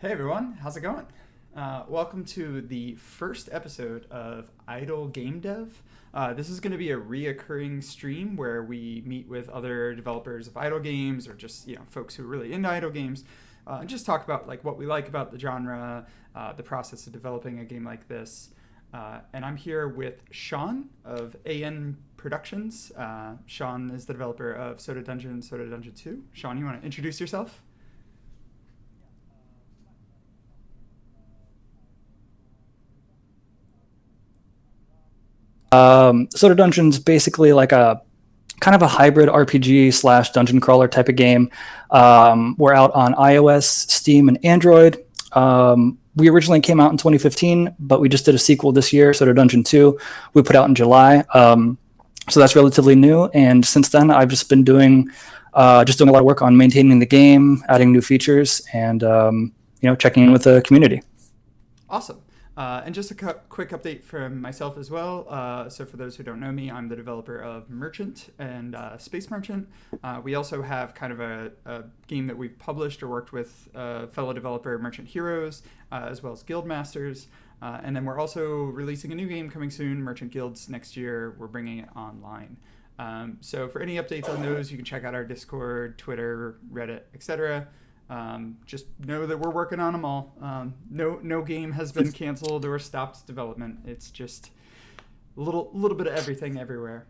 Hey everyone, how's it going? Welcome to the first episode of Idle Game Dev. This is going to be a reoccurring stream where we meet with other developers of idle games or just folks who are really into idle games, and just talk about like what we like about the genre, the process of developing a game like this. And I'm here with Sean of AN Productions. Sean is the developer of Soda Dungeon, Soda Dungeon 2. Sean, you want to introduce yourself? Soda Dungeon's basically like a kind of a hybrid RPG slash dungeon crawler type of game. We're out on iOS, Steam, and Android. We originally came out in 2015, but we just did a sequel this year, Soda Dungeon 2. We put out in July. So that's relatively new. And since then, I've just been doing a lot of work on maintaining the game, adding new features, and checking in with the community. Awesome. And just a quick update from myself as well. So for those who don't know me, I'm the developer of Merchant and Space Merchant. We also have kind of a game that we've published or worked with fellow developer Merchant Heroes, as well as Guild Masters. And then we're also releasing a new game coming soon, Merchant Guilds, next year. We're bringing it online. So for any updates on those, you can check out our Discord, Twitter, Reddit, etc. Just know that we're working on them all. No game has been canceled or stopped development. It's just a little bit of everything everywhere.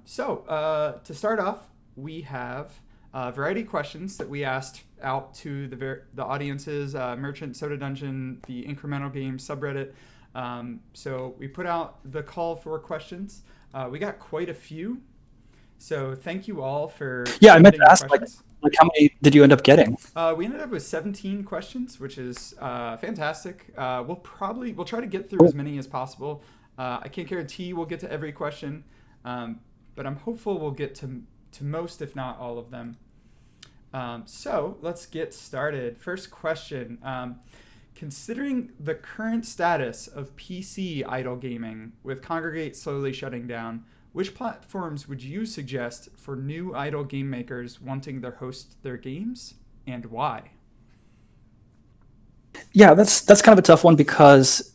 So to start off, we have a variety of questions that we asked out to the audiences, Merchant, Soda Dungeon, the Incremental Games subreddit. So we put out the call for questions. We got quite a few. So thank you all for I meant to ask, questions. like how many did you end up getting? We ended up with 17 questions, which is fantastic. We'll try to get through as many as possible. I can't guarantee we'll get to every question, but I'm hopeful we'll get to most, if not all of them. So let's get started. First question. Considering the current status of PC idle gaming, with Congregate slowly shutting down, which platforms would you suggest for new idle game makers wanting to host their games, and why? Yeah, that's kind of a tough one because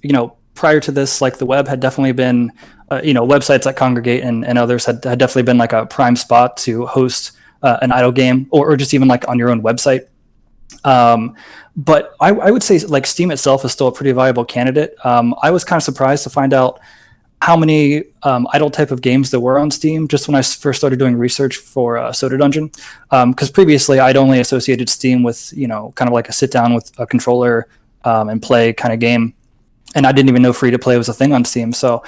prior to this, like the web had definitely been, websites like Congregate and others had definitely been like a prime spot to host an idle game or just even like on your own website. But I would say like Steam itself is still a pretty viable candidate. I was kind of surprised to find out how many idle type of games there were on Steam just when I first started doing research for Soda Dungeon. Because previously I'd only associated Steam with, kind of like a sit down with a controller and play kind of game. And I didn't even know free to play was a thing on Steam. So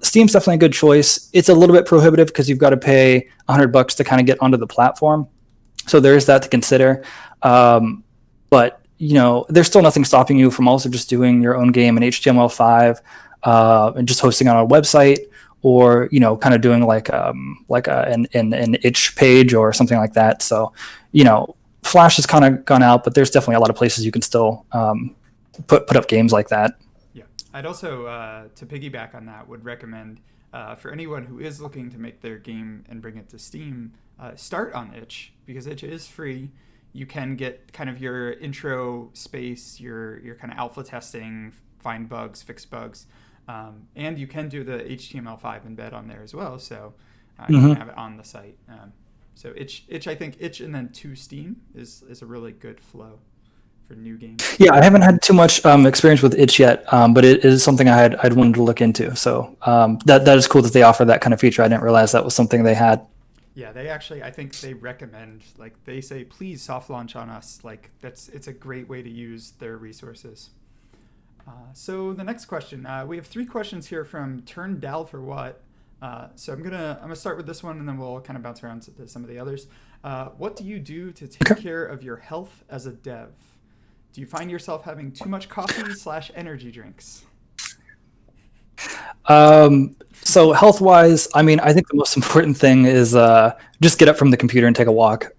Steam's definitely a good choice. It's a little bit prohibitive because you've got to pay $100 to kind of get onto the platform. So there is that to consider. But there's still nothing stopping you from also just doing your own game in HTML5 and just hosting on a website, or kind of doing like an itch page or something like that. So Flash has kind of gone out, but there's definitely a lot of places you can still put up games like that. Yeah, I'd also to piggyback on that would recommend for anyone who is looking to make their game and bring it to Steam, start on itch, because itch is free. You can get kind of your intro space, your kind of alpha testing, find bugs, fix bugs. And you can do the HTML5 embed on there as well, so you can have it on the site. So itch, I think itch and then to Steam is a really good flow for new games. Yeah, I haven't had too much experience with itch yet, but it is something I'd wanted to look into. So that is cool that they offer that kind of feature. I didn't realize that was something they had. Yeah, they actually, I think they recommend, like they say, please soft launch on us. Like it's a great way to use their resources. So the next question, we have 3 questions here from Turn Dal for What. So I'm gonna start with this one, and then we'll kind of bounce around to some of the others. What do you do to take care of your health as a dev? Do you find yourself having too much coffee / energy drinks? So health-wise, I mean, I think the most important thing is just get up from the computer and take a walk.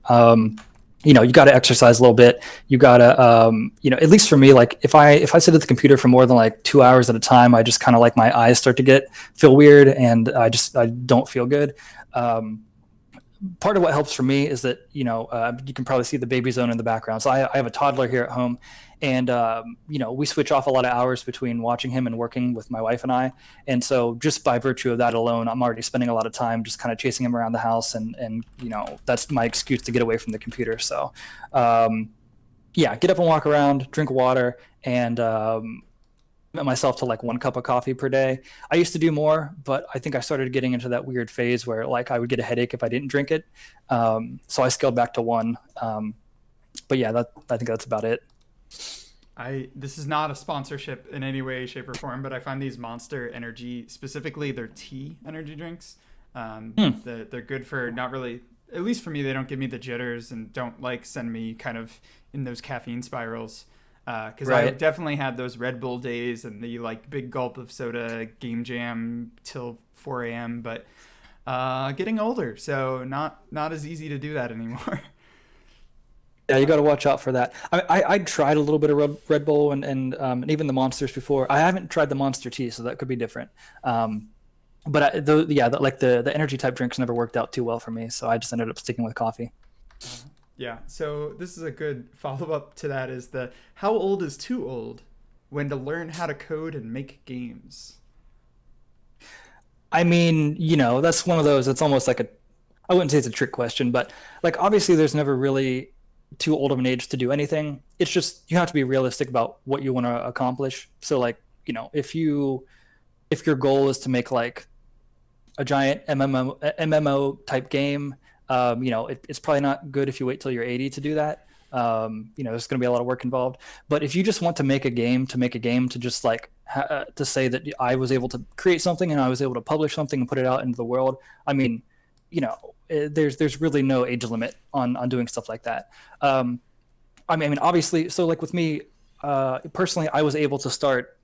You got to exercise a little bit. You got to, at least for me, like if I sit at the computer for more than like 2 hours at a time, I just kind of like my eyes start to feel weird, and I don't feel good. part of what helps for me is that you can probably see the baby zone in the background. So I have a toddler here at home, and we switch off a lot of hours between watching him and working with my wife and I. And so just by virtue of that alone, I'm already spending a lot of time just kind of chasing him around the house, and that's my excuse to get away from the computer. So yeah, get up and walk around, drink water, and limit myself to like 1 cup of coffee per day. I used to do more, but I think I started getting into that weird phase where like I would get a headache if I didn't drink it. So I scaled back to 1. But yeah, I think that's about it. This is not a sponsorship in any way, shape, or form, but I find these Monster Energy, specifically their tea energy drinks, they're good for not really. At least for me, they don't give me the jitters and don't like send me kind of in those caffeine spirals. Because I Right. definitely had those Red Bull days and the like big gulp of soda, game jam till 4 a.m. But getting older, so not as easy to do that anymore. Yeah, you got to watch out for that. I tried a little bit of Red Bull and even the Monsters before. I haven't tried the Monster Tea, so that could be different. But like the energy type drinks never worked out too well for me, so I just ended up sticking with coffee. Yeah. So this is a good follow up to that. Is the how old is too old when to learn how to code and make games? I mean, that's one of those. It's almost like I wouldn't say it's a trick question, but like obviously there's never really too old of an age to do anything. It's just you have to be realistic about what you want to accomplish. So like, if your goal is to make like a giant MMO type game, it's probably not good if you wait till you're 80 to do that. There's going to be a lot of work involved. But if you just want to make a game to just like to say that I was able to create something and I was able to publish something and put it out into the world, I mean, there's really no age limit on doing stuff like that. I mean, obviously, so like with me personally, I was able to start.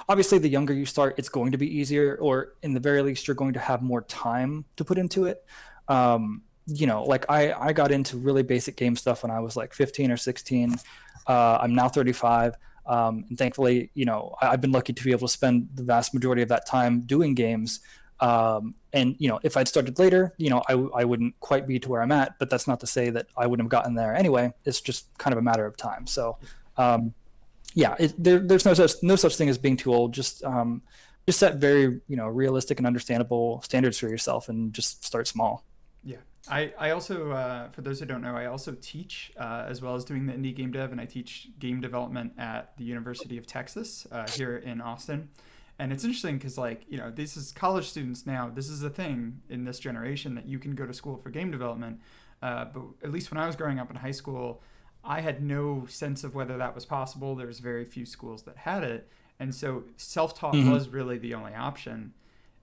Obviously, the younger you start, it's going to be easier, or in the very least, you're going to have more time to put into it. Like I got into really basic game stuff when I was like 15 or 16. I'm now 35. And thankfully, I've been lucky to be able to spend the vast majority of that time doing games. And if I'd started later, I wouldn't quite be to where I'm at, but that's not to say that I wouldn't have gotten there anyway. It's just kind of a matter of time. So, yeah, there's no such thing as being too old. Just set very, realistic and understandable standards for yourself and just start small. Yeah. I also, for those who don't know, I also teach as well as doing the indie game dev, and I teach game development at the University of Texas here in Austin. And it's interesting because, like, this is college students now. This is a thing in this generation that you can go to school for game development. But at least when I was growing up in high school, I had no sense of whether that was possible. There was very few schools that had it. And so self-taught Mm-hmm. was really the only option.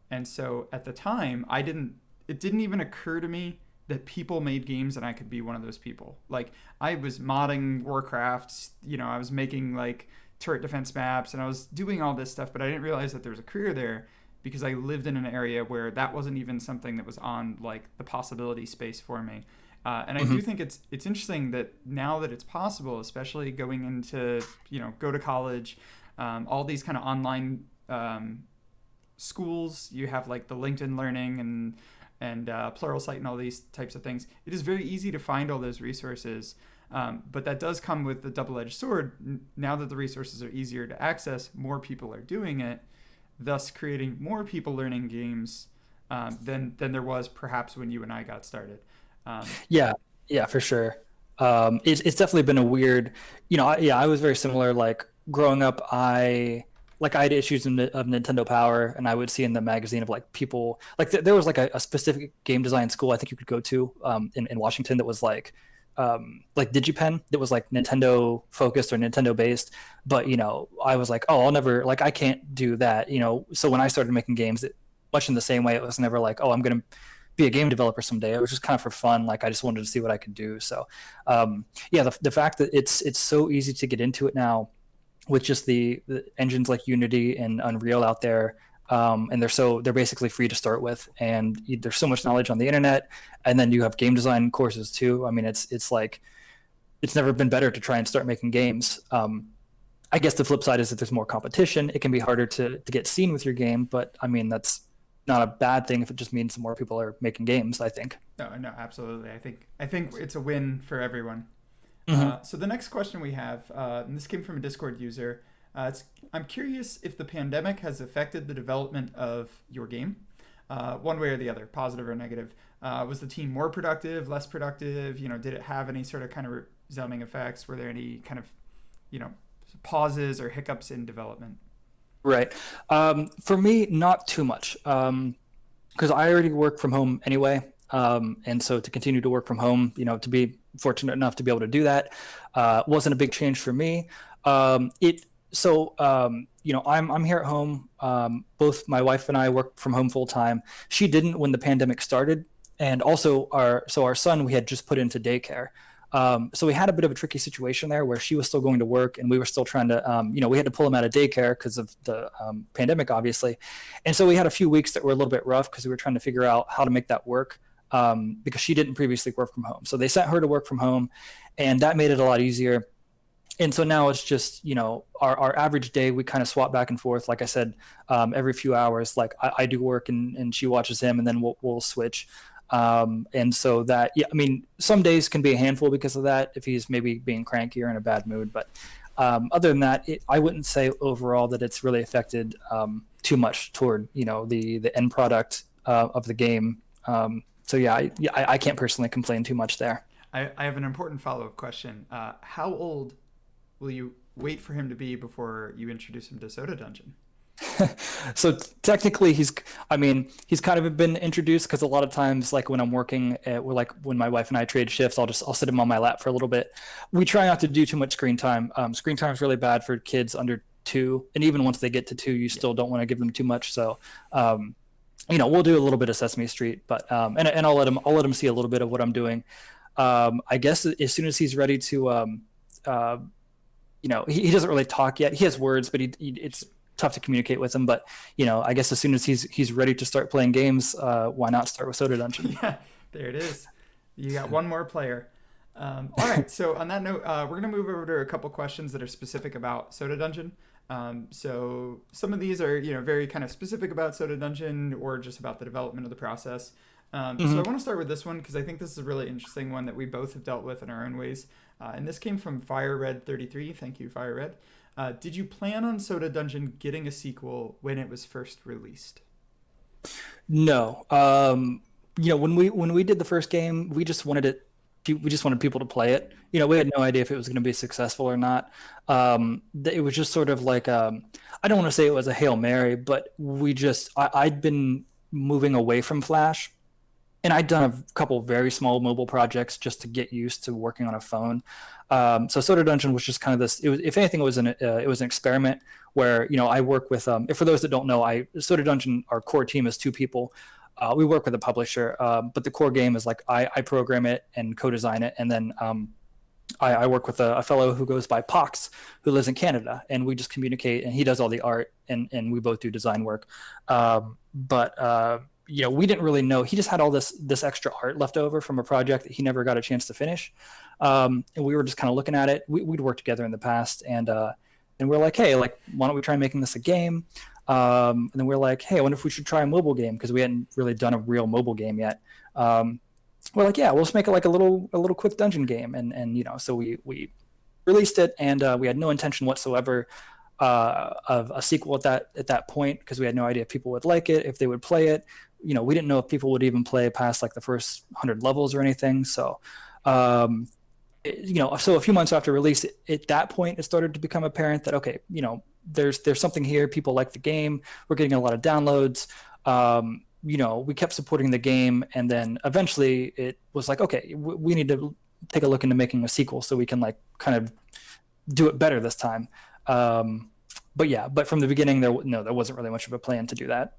And so at the time, it didn't even occur to me that people made games and I could be one of those people. Like I was modding Warcraft, I was making like turret defense maps and I was doing all this stuff, but I didn't realize that there was a career there because I lived in an area where that wasn't even something that was on like the possibility space for me. And I Mm-hmm. do think it's interesting that now that it's possible, especially going into go to college, all these kind of online schools. You have like the LinkedIn Learning and Pluralsight and all these types of things. It is very easy to find all those resources, but that does come with the double-edged sword. Now that the resources are easier to access, more people are doing it, thus creating more people learning games than there was perhaps when you and I got started. Um, Yeah, yeah, for sure. It's definitely been a weird, I was very similar. Like growing up, I had issues of Nintendo Power, and I would see in the magazine of like people like there was like a specific game design school I think you could go to in Washington that was like DigiPen that was like Nintendo focused or Nintendo based. But I was like, oh, I'll never like I can't do that. So when I started making games, much in the same way, it was never like, oh, I'm gonna be a game developer someday. It was just kind of for fun. Like I just wanted to see what I could do. So yeah, the fact that it's so easy to get into it now with just the engines like Unity and Unreal out there, and they're basically free to start with, and there's so much knowledge on the internet, and then you have game design courses too. I mean, it's like it's never been better to try and start making games. I guess the flip side is that there's more competition. It can be harder to get seen with your game, but I mean not a bad thing if it just means more people are making games, I think. No, no, absolutely. I think it's a win for everyone. Hmm. So the next question we have, and this came from a Discord user. I'm curious if the pandemic has affected the development of your game, one way or the other, positive or negative. Was the team more productive, less productive? Did it have any sort of kind of resounding effects? Were there any kind of, you know, pauses or hiccups in development? Right. For me, not too much. Because I already work from home anyway. And so to continue to work from home, to be fortunate enough to be able to do that, wasn't a big change for me. It so I'm here at home. Both my wife and I work from home full time. She didn't when the pandemic started, and also our son we had just put into daycare. So we had a bit of a tricky situation there where she was still going to work and we were still trying to, we had to pull him out of daycare because of the pandemic, obviously. And so we had a few weeks that were a little bit rough because we were trying to figure out how to make that work because she didn't previously work from home. So they sent her to work from home and that made it a lot easier. And so now it's just, our average day, we kind of swap back and forth. Like I said, every few hours, like I do work and she watches him and then we'll switch. And so that, yeah, I mean, some days can be a handful because of that if he's maybe being cranky or in a bad mood. But other than that, I wouldn't say overall that it's really affected too much toward, the end product of the game. So yeah, I can't personally complain too much there. I have an important follow up question. How old will you wait for him to be before you introduce him to Soda Dungeon? So technically he's kind of been introduced because a lot of times like when I'm working like when my wife and I trade shifts, I'll sit him on my lap for a little bit. We try not to do too much screen time. Screen time is really bad for kids under 2, and even once they get to 2 you Yeah. still don't want to give them too much. So we'll do a little bit of Sesame Street, but and I'll let him see a little bit of what I'm doing. I guess as soon as he's ready to uh, he doesn't really talk yet. He has words, but it's tough to communicate with him. But I guess as soon as he's ready to start playing games, why not start with Soda Dungeon? Yeah, there it is. You got one more player. All right. So on that note, we're gonna move over to a couple questions that are specific about Soda Dungeon. So some of these are very kind of specific about Soda Dungeon or just about the development of the process. So I Hmm. want to start with this one because I think this is a really interesting one that we both have dealt with in our own ways. And this came from FireRed33. Thank you, FireRed. Did you plan on Soda Dungeon getting a sequel when it was first released? No. When we did the first game, we just wanted it. We just wanted people to play it. We had no idea if it was going to be successful or not. It was just sort of like I don't want to say it was a Hail Mary, but I'd been moving away from Flash, and I'd done a couple very small mobile projects just to get used to working on a phone. So Soda Dungeon was just kind of this. It was, if anything, it was an experiment where I work with. For those that don't know, Soda Dungeon, our core team is 2 people. We work with a publisher, but the core game is like I program it and co-design it, and then I work with a fellow who goes by Pox, who lives in Canada, and we just communicate, and he does all the art, and we both do design work. But we didn't really know. He just had all this extra art left over from a project that he never got a chance to finish, and we were just kind of looking at it. We'd worked together in the past, and we're like, hey, like, why don't we try making this a game? And then we're like, hey, I wonder if we should try a mobile game because we hadn't really done a real mobile game yet. We're like, yeah, we'll just make it like a little quick dungeon game, and so we released it, and we had no intention whatsoever of a sequel at that point because we had no idea if people would like it, if they would play it. We didn't know if people would even play past like the first 100 levels or anything. So, so a few months after release, at that point, it started to become apparent that okay, there's something here. People like the game. We're getting a lot of downloads. We kept supporting the game, and then eventually it was like, okay, we need to take a look into making a sequel so we can like kind of do it better this time. But from the beginning, there wasn't really much of a plan to do that.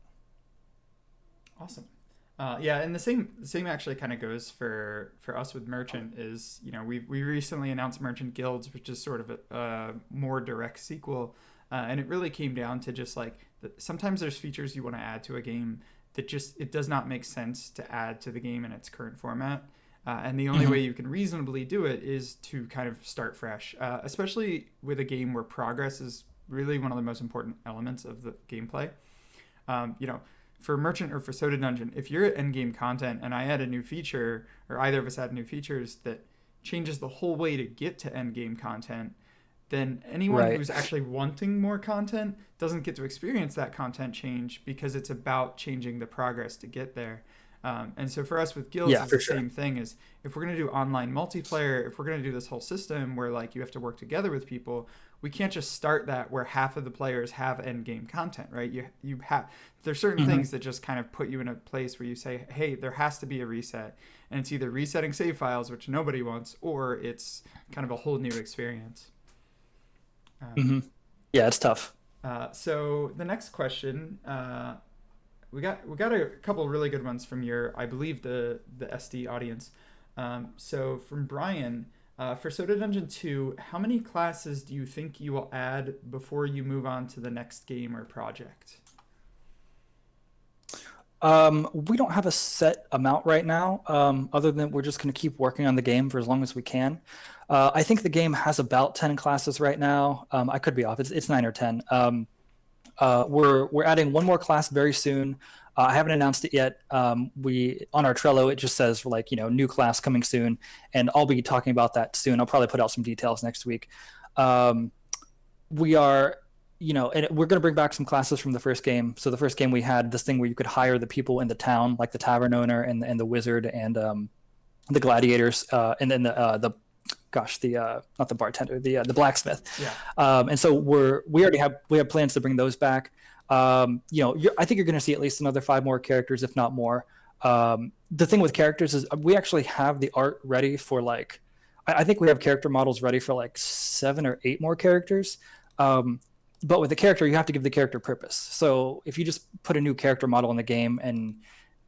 Awesome. Yeah, and the same actually kind of goes for us with Merchant. Is we recently announced Merchant Guilds, which is sort of a more direct sequel, and it really came down to just like sometimes there's features you want to add to a game that just it does not make sense to add to the game in its current format. And the only Mhm. way you can reasonably do it is to kind of start fresh, especially with a game where progress is really one of the most important elements of the gameplay. Um, you know, for Merchant or for Soda Dungeon, if you're at endgame content and I add a new feature, or either of us add new features that changes the whole way to get to endgame content, then anyone Right. who's actually wanting more content doesn't get to experience that content change because it's about changing the progress to get there. And so for us with guilds, Yeah, it's for the sure. same thing. Is if we're going to do online multiplayer, if we're going to do this whole system where like you have to work together with people, we can't just start that where half of the players have end game content, right? You have there's certain Hmm. things that just kind of put you in a place where you say, hey, there has to be a reset, and it's either resetting save files, which nobody wants, or it's kind of a whole new experience. Um, Hmm. Yeah, it's tough. so the next question, we got a couple really good ones from your, I believe, the SD audience. So from Brian, for Soda Dungeon 2, how many classes do you think you will add before you move on to the next game or project? We don't have a set amount right now, other than we're just going to keep working on the game for as long as we can. I think the game has about 10 classes right now. I could be off. It's 9 or 10. We're adding one more class very soon. I haven't announced it yet. We on our Trello it just says like new class coming soon, and I'll be talking about that soon. I'll probably put out some details next week. Um, we are and we're going to bring back some classes from the first game. So the first game we had this thing where you could hire the people in the town, like the tavern owner and the wizard and the gladiators, and then the gosh, the not the bartender, the blacksmith. Yeah. And so we have plans to bring those back. I think you're going to see at least another 5 more characters, if not more. The thing with characters is we actually have the art ready for like, I think we have character models ready for like 7 or 8 more characters. But with the character, you have to give the character purpose. So if you just put a new character model in the game and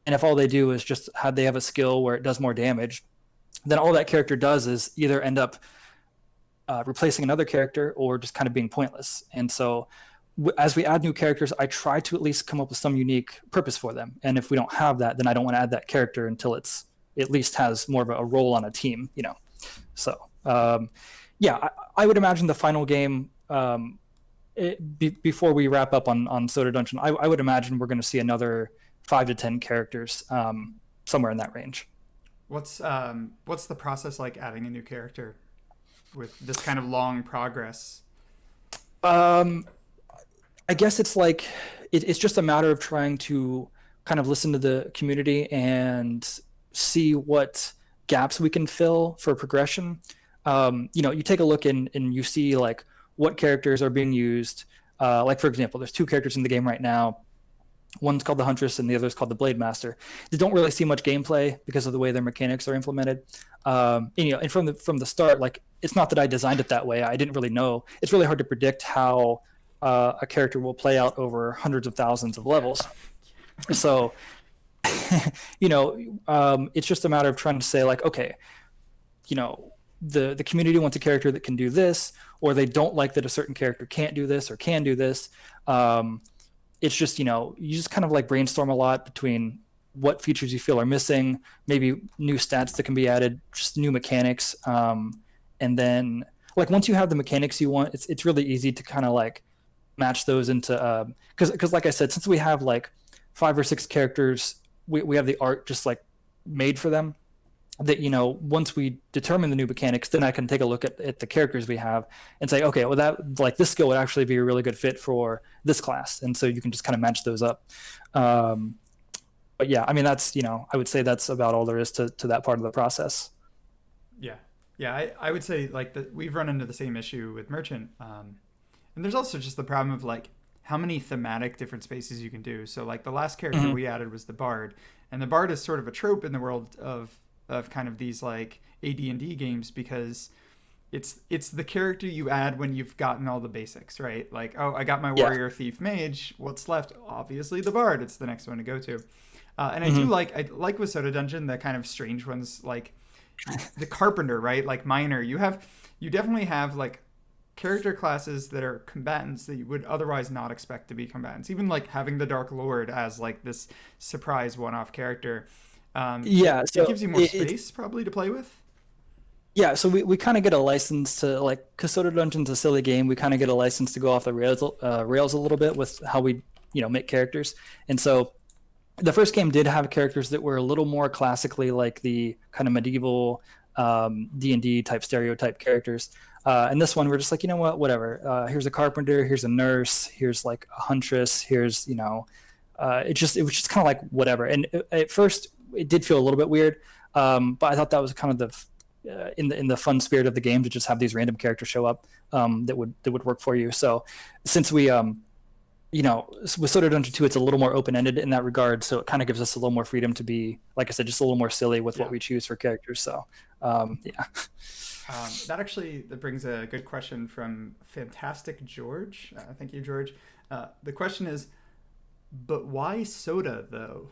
if all they do is just they have a skill where it does more damage, then all that character does is either end up replacing another character or just kind of being pointless. And so as we add new characters, I try to at least come up with some unique purpose for them. And if we don't have that, then I don't want to add that character until it's at least has more of a role on a team. So yeah, I would imagine the final game. Before we wrap up on Soda Dungeon, I would imagine we're going to see another 5 to 10 characters, somewhere in that range. What's the process like adding a new character with this kind of long progress? Um, I guess it's like it's just a matter of trying to kind of listen to the community and see what gaps we can fill for progression. You take a look and you see like what characters are being used. Like for example, there's 2 characters in the game right now. One's called the Huntress and the other is called the Blade Master. They don't really see much gameplay because of the way their mechanics are implemented. And from the start, like it's not that I designed it that way. I didn't really know. It's really hard to predict how a character will play out over hundreds of thousands of levels. So, it's just a matter of trying to say like, okay, the community wants a character that can do this, or they don't like that a certain character can't do this or can do this. It's just you just kind of like brainstorm a lot between what features you feel are missing, maybe new stats that can be added, just new mechanics, and then like once you have the mechanics you want, it's really easy to kind of like match those into because like I said, since we have like 5 or 6 characters, we have the art just like made for them. That once we determine the new mechanics, then I can take a look at the characters we have and say, okay, well that like this skill would actually be a really good fit for this class, and so you can just kind of match those up. But yeah, I mean that's I would say that's about all there is to that part of the process. Yeah, yeah. I would say like that we've run into the same issue with Merchant, and there's also just the problem of like how many thematic different spaces you can do. So like the last character Hmm. we added was the Bard, and the Bard is sort of a trope in the world of kind of these like AD&D games because it's the character you add when you've gotten all the basics, right? Like, oh, I got my Yeah. warrior, thief, mage. What's left? Obviously, the Bard. It's the next one to go to. And Hmm. I like with Soda Dungeon the kind of strange ones like the Carpenter, right? Like Miner. You definitely have like character classes that are combatants that you would otherwise not expect to be combatants. Even like having the Dark Lord as like this surprise one-off character. Yeah. It So gives you more space probably to play with. yeah, so we kind of get a license to like, because Soda Dungeon's a silly game. We kind of get a license to go off the rails a little bit with how we make characters, and so The first game did have characters that were a little more classically like the kind of medieval D&D type stereotype characters. And this one, we're just like, you know what, whatever. Here's a carpenter, here's a nurse, here's like a huntress, here's, it was just kind of like whatever. And at first, it did feel a little bit weird, but I thought that was kind of in the fun spirit of the game to just have these random characters show up that would work for you. So since we with Soda Dungeon 2, it's a little more open ended in that regard. So it kind of gives us a little more freedom to be, like I said, just a little more silly with Yeah. what we choose for characters. So, yeah. That brings a good question from Fantastic George. Thank you, George. The question is, but why soda though?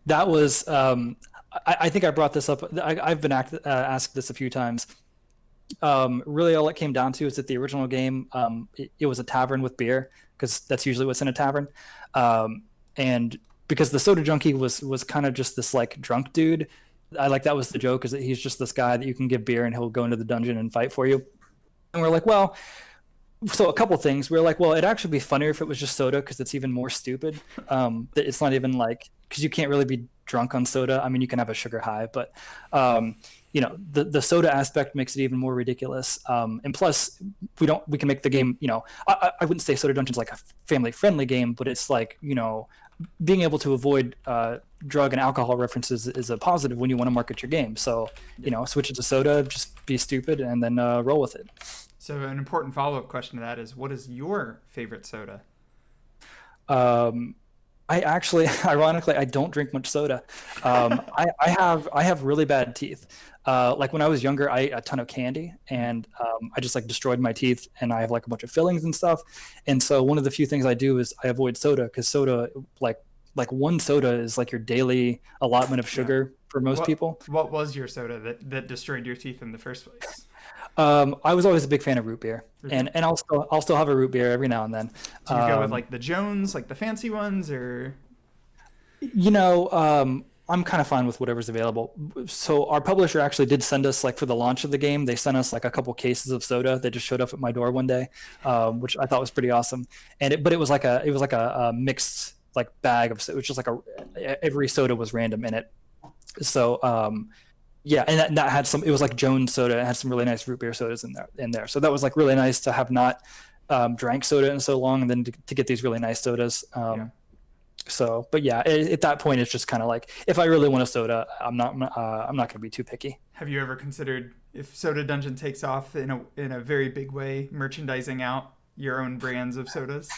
That was, I think I brought this up. I've been asked this a few times. Really, all it came down to is that the original game, it was a tavern with beer, because that's usually what's in a tavern. And because the soda junkie was kind of just this like drunk dude. That was the joke, is that he's just this guy that you can give beer and he'll go into the dungeon and fight for you. And we're like, well, so a couple things. We were like, well, it'd actually be funnier if it was just soda, because it's even more stupid. That it's not even like, because you can't really be drunk on soda. I mean, you can have a sugar high, but the soda aspect makes it even more ridiculous. And plus, we can make the game. I wouldn't say Soda Dungeon's like a family friendly game, but it's like, being able to avoid drug and alcohol references is a positive when you want to market your game. So switch it to soda, just be stupid, and then roll with it. So an important follow-up question to that is, what is your favorite soda? Um, I actually, ironically, I don't drink much soda. I have really bad teeth. Like when I was younger, I ate a ton of candy, and I just like destroyed my teeth, and I have like a bunch of fillings and stuff. And so one of the few things I do is I avoid soda, because soda, like one soda is like your daily allotment of Yeah. sugar for most What people. what was your soda that destroyed your teeth in the first place? I was always a big fan of root beer, Root beer. and I'll still have a root beer every now and then. Do you go with Um, like the Jones, like the fancy ones, or I'm kind of fine with whatever's available. So our publisher actually did send us, like, for the launch of the game, they sent us like a couple cases of soda that just showed up at my door one day, which I thought was pretty awesome. But it was like a mixed like bag of, it was just like every soda was random in it. So yeah, and that had some. It was like Jones soda. It had some really nice root beer sodas in there. So that was like really nice to have not drank soda in so long, and then to get these really nice sodas. yeah? So, but yeah, at that point, it's just kind of like, if I really want a soda, I'm not going to be too picky. Have you ever considered, if Soda Dungeon takes off in a very big way, merchandising out your own brands of sodas?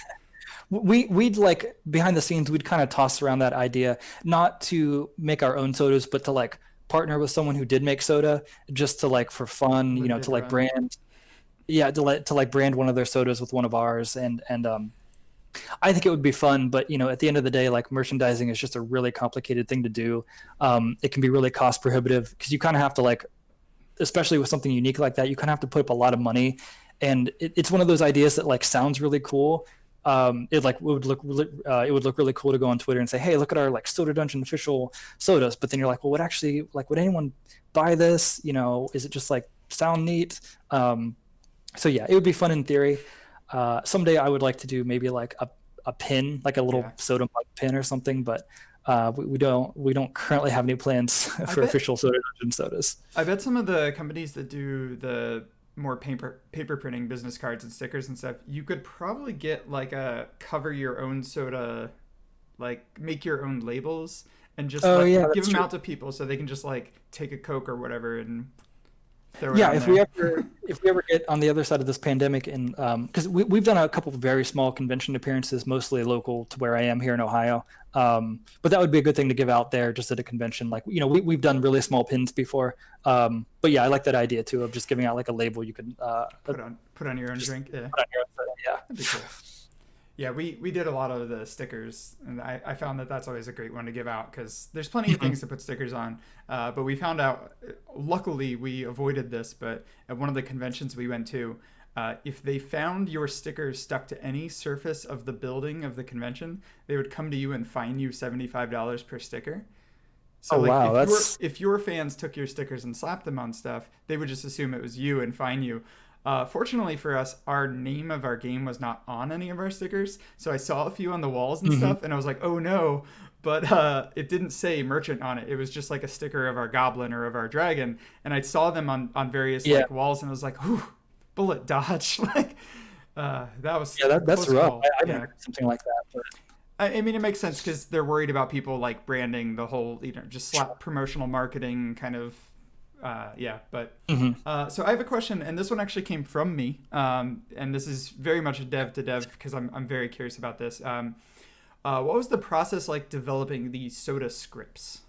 We'd like, behind the scenes, we'd kind of toss around that idea, not to make our own sodas, but to like partner with someone who did make soda, just to like for fun, Limited to like run. brand, yeah, to like brand one of their sodas with one of ours. And I think it would be fun, but at the end of the day, like, merchandising is just a really complicated thing to do. It can be really cost prohibitive, because you kind of have to, like, especially with something unique like that, you kind of have to put up a lot of money. And it's one of those ideas that like sounds really cool. It would look really cool to go on Twitter and say, hey, look at our like Soda Dungeon official sodas. But then you're like, well, would anyone buy this? Is it just like sound neat? So yeah, it would be fun in theory. Someday I would like to do maybe like a pin, like a little Yeah. soda mug pin or something, but we don't currently have any plans I for bet official Soda Dungeon sodas. I bet some of the companies that do the more paper printing business cards and stickers and stuff, you could probably get like a cover your own soda, like make your own labels and just Oh like yeah, give that's them true. out to people so they can just like take a Coke or whatever and throw it Yeah, on if we there. ever if we ever get on the other side of this pandemic, and because we've done a couple of very small convention appearances, mostly local to where I am here in Ohio. But that would be a good thing to give out there just at a convention. Like, we've done really small pins before. But yeah, I like that idea too, of just giving out like a label you can Put on your own just drink. Yeah, put on your own soda. Yeah. that'd be cool. Yeah, we did a lot of the stickers, and I found that that's always a great one to give out because there's plenty of Mhm. things to put stickers on. But we found out, luckily, we avoided this, but at one of the conventions we went to, if they found your stickers stuck to any surface of the building of the convention, they would come to you and fine you $75 per sticker. So Oh like wow, if your that's if your fans took your stickers and slapped them on stuff, they would just assume it was you and fine you. Fortunately for us, our name of our game was not on any of our stickers, so I saw a few on the walls and Hmm. stuff, and I was like, "Oh no!" But it didn't say merchant on it. It was just like a sticker of our goblin or of our dragon, and I saw them on various Yeah, like walls, and I was like, "Whew, bullet dodge!" Like that was yeah, a that's close rough. call. I've never Yeah. heard something like that, but I mean, it makes sense because they're worried about people like branding the whole, just sure. slap promotional marketing kind of, yeah. But Hmm. so I have a question, and this one actually came from me, and this is very much a dev to dev because I'm very curious about this. What was the process like developing these soda scripts?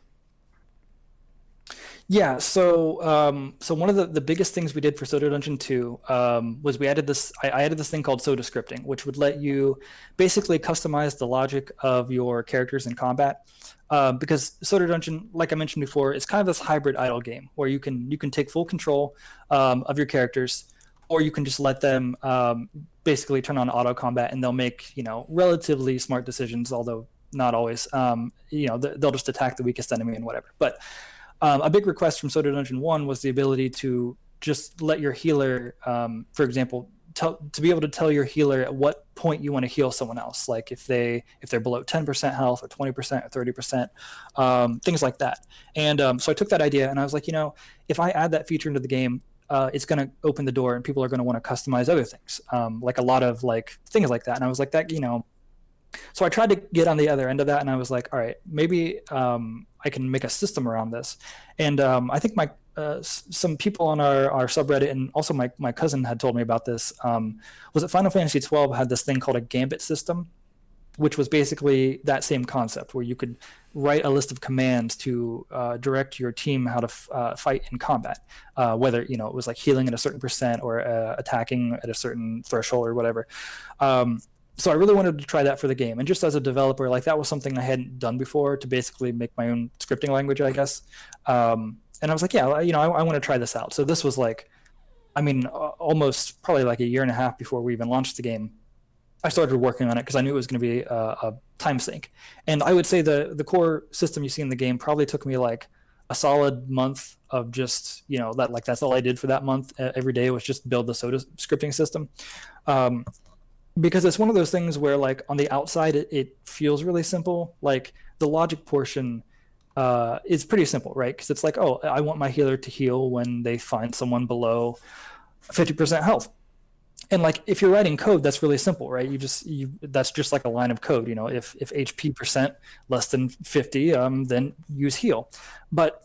Yeah, so one of the biggest things we did for Soda Dungeon 2 was we added this. I added this thing called Soda scripting, which would let you basically customize the logic of your characters in combat. Because Soda Dungeon, like I mentioned before, is kind of this hybrid idle game where you can take full control of your characters, or you can just let them basically turn on auto combat, and they'll make relatively smart decisions, although not always. They'll just attack the weakest enemy and whatever. But a big request from Soda Dungeon 1 was the ability to just let your healer, for example, to be able to tell your healer at what point you want to heal someone else, like if they're below 10% health or 20% or 30%, things like that. And so I took that idea and I was like, if I add that feature into the game, it's going to open the door and people are going to want to customize other things, like a lot of like things like that. And I was like, so I tried to get on the other end of that, and I was like, all right, maybe I can make a system around this. And I think some people on our subreddit, and also my cousin had told me about this. Was it Final Fantasy 12 had this thing called a gambit system, which was basically that same concept where you could write a list of commands to direct your team how to fight in combat, whether it was like healing at a certain percent or attacking at a certain threshold or whatever. Um, so I really wanted to try that for the game, and just as a developer, like that was something I hadn't done before to basically make my own scripting language, I guess. And I was like, yeah, I want to try this out. So this was like, I mean, almost probably like a year and a half before we even launched the game. I started working on it because I knew it was going to be a time sink. And I would say the core system you see in the game probably took me like a solid month of just that's all I did for that month. Every day was just build the Soda scripting system. Um, because it's one of those things where like on the outside it feels really simple, like the logic portion is pretty simple, right? Because it's like, oh, I want my healer to heal when they find someone below 50% health. And like if you're writing code, that's really simple, right? You that's just like a line of code. If HP percent less than 50, then use heal. But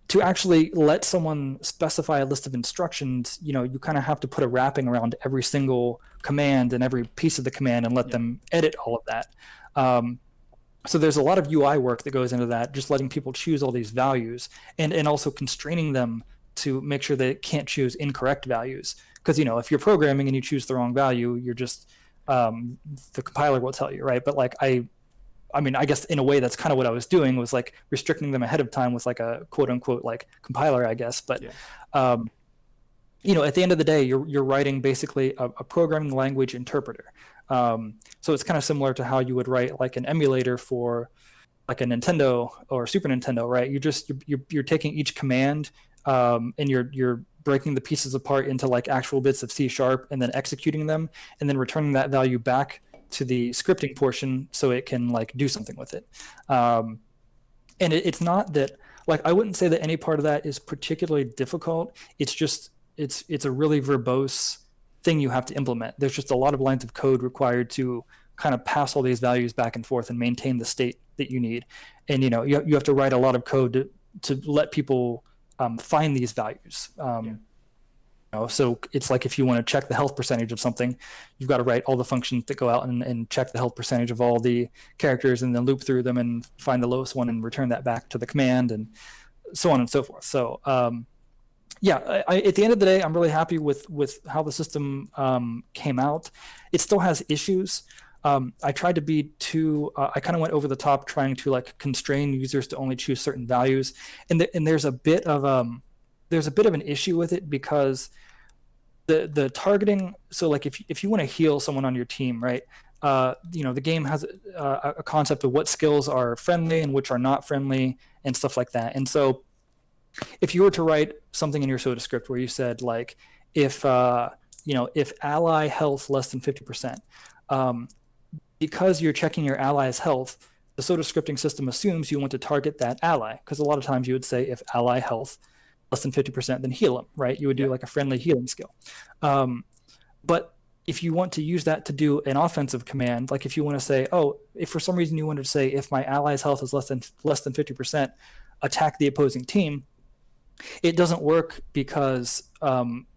to actually let someone specify a list of instructions, you kind of have to put a wrapping around every single command and every piece of the command and let Yeah. them edit all of that. Um, so there's a lot of UI work that goes into that, just letting people choose all these values and also constraining them to make sure they can't choose incorrect values. Because if you're programming and you choose the wrong value, you're just um, the compiler will tell you, right? But like I mean, I guess in a way that's kind of what I was doing, was like restricting them ahead of time with like a quote unquote like compiler, I guess. But Yeah. um, at the end of the day, you're writing basically a programming language interpreter. So it's kind of similar to how you would write like an emulator for like a Nintendo or Super Nintendo, right? You're taking each command and you're breaking the pieces apart into like actual bits of C sharp and then executing them and then returning that value back to the scripting portion so it can like do something with it. And it's not that, like, I wouldn't say that any part of that is particularly difficult. It's just it's a really verbose thing you have to implement. There's just a lot of lines of code required to kind of pass all these values back and forth and maintain the state that you need. And you have to write a lot of code to let people find these values. Yeah. So it's like if you want to check the health percentage of something, you've got to write all the functions that go out and check the health percentage of all the characters and then loop through them and find the lowest one and return that back to the command and so on and so forth. So yeah, at the end of the day, I'm really happy with how the system came out. It still has issues. I tried to be too. I kind of went over the top, trying to like constrain users to only choose certain values, and there's a bit of an issue with it because the targeting. So like if you want to heal someone on your team, right? The game has a concept of what skills are friendly and which are not friendly and stuff like that. And so if you were to write something in your soda script where you said like if if ally health less than 50%, because you're checking your ally's health, the soda scripting system assumes you want to target that ally, because a lot of times you would say if ally health less than 50%, then heal them, right? You would do like a friendly healing skill. But if you want to use that to do an offensive command, like if you want to say, oh, if for some reason you wanted to say if my ally's health is less than 50%, attack the opposing team, it doesn't work because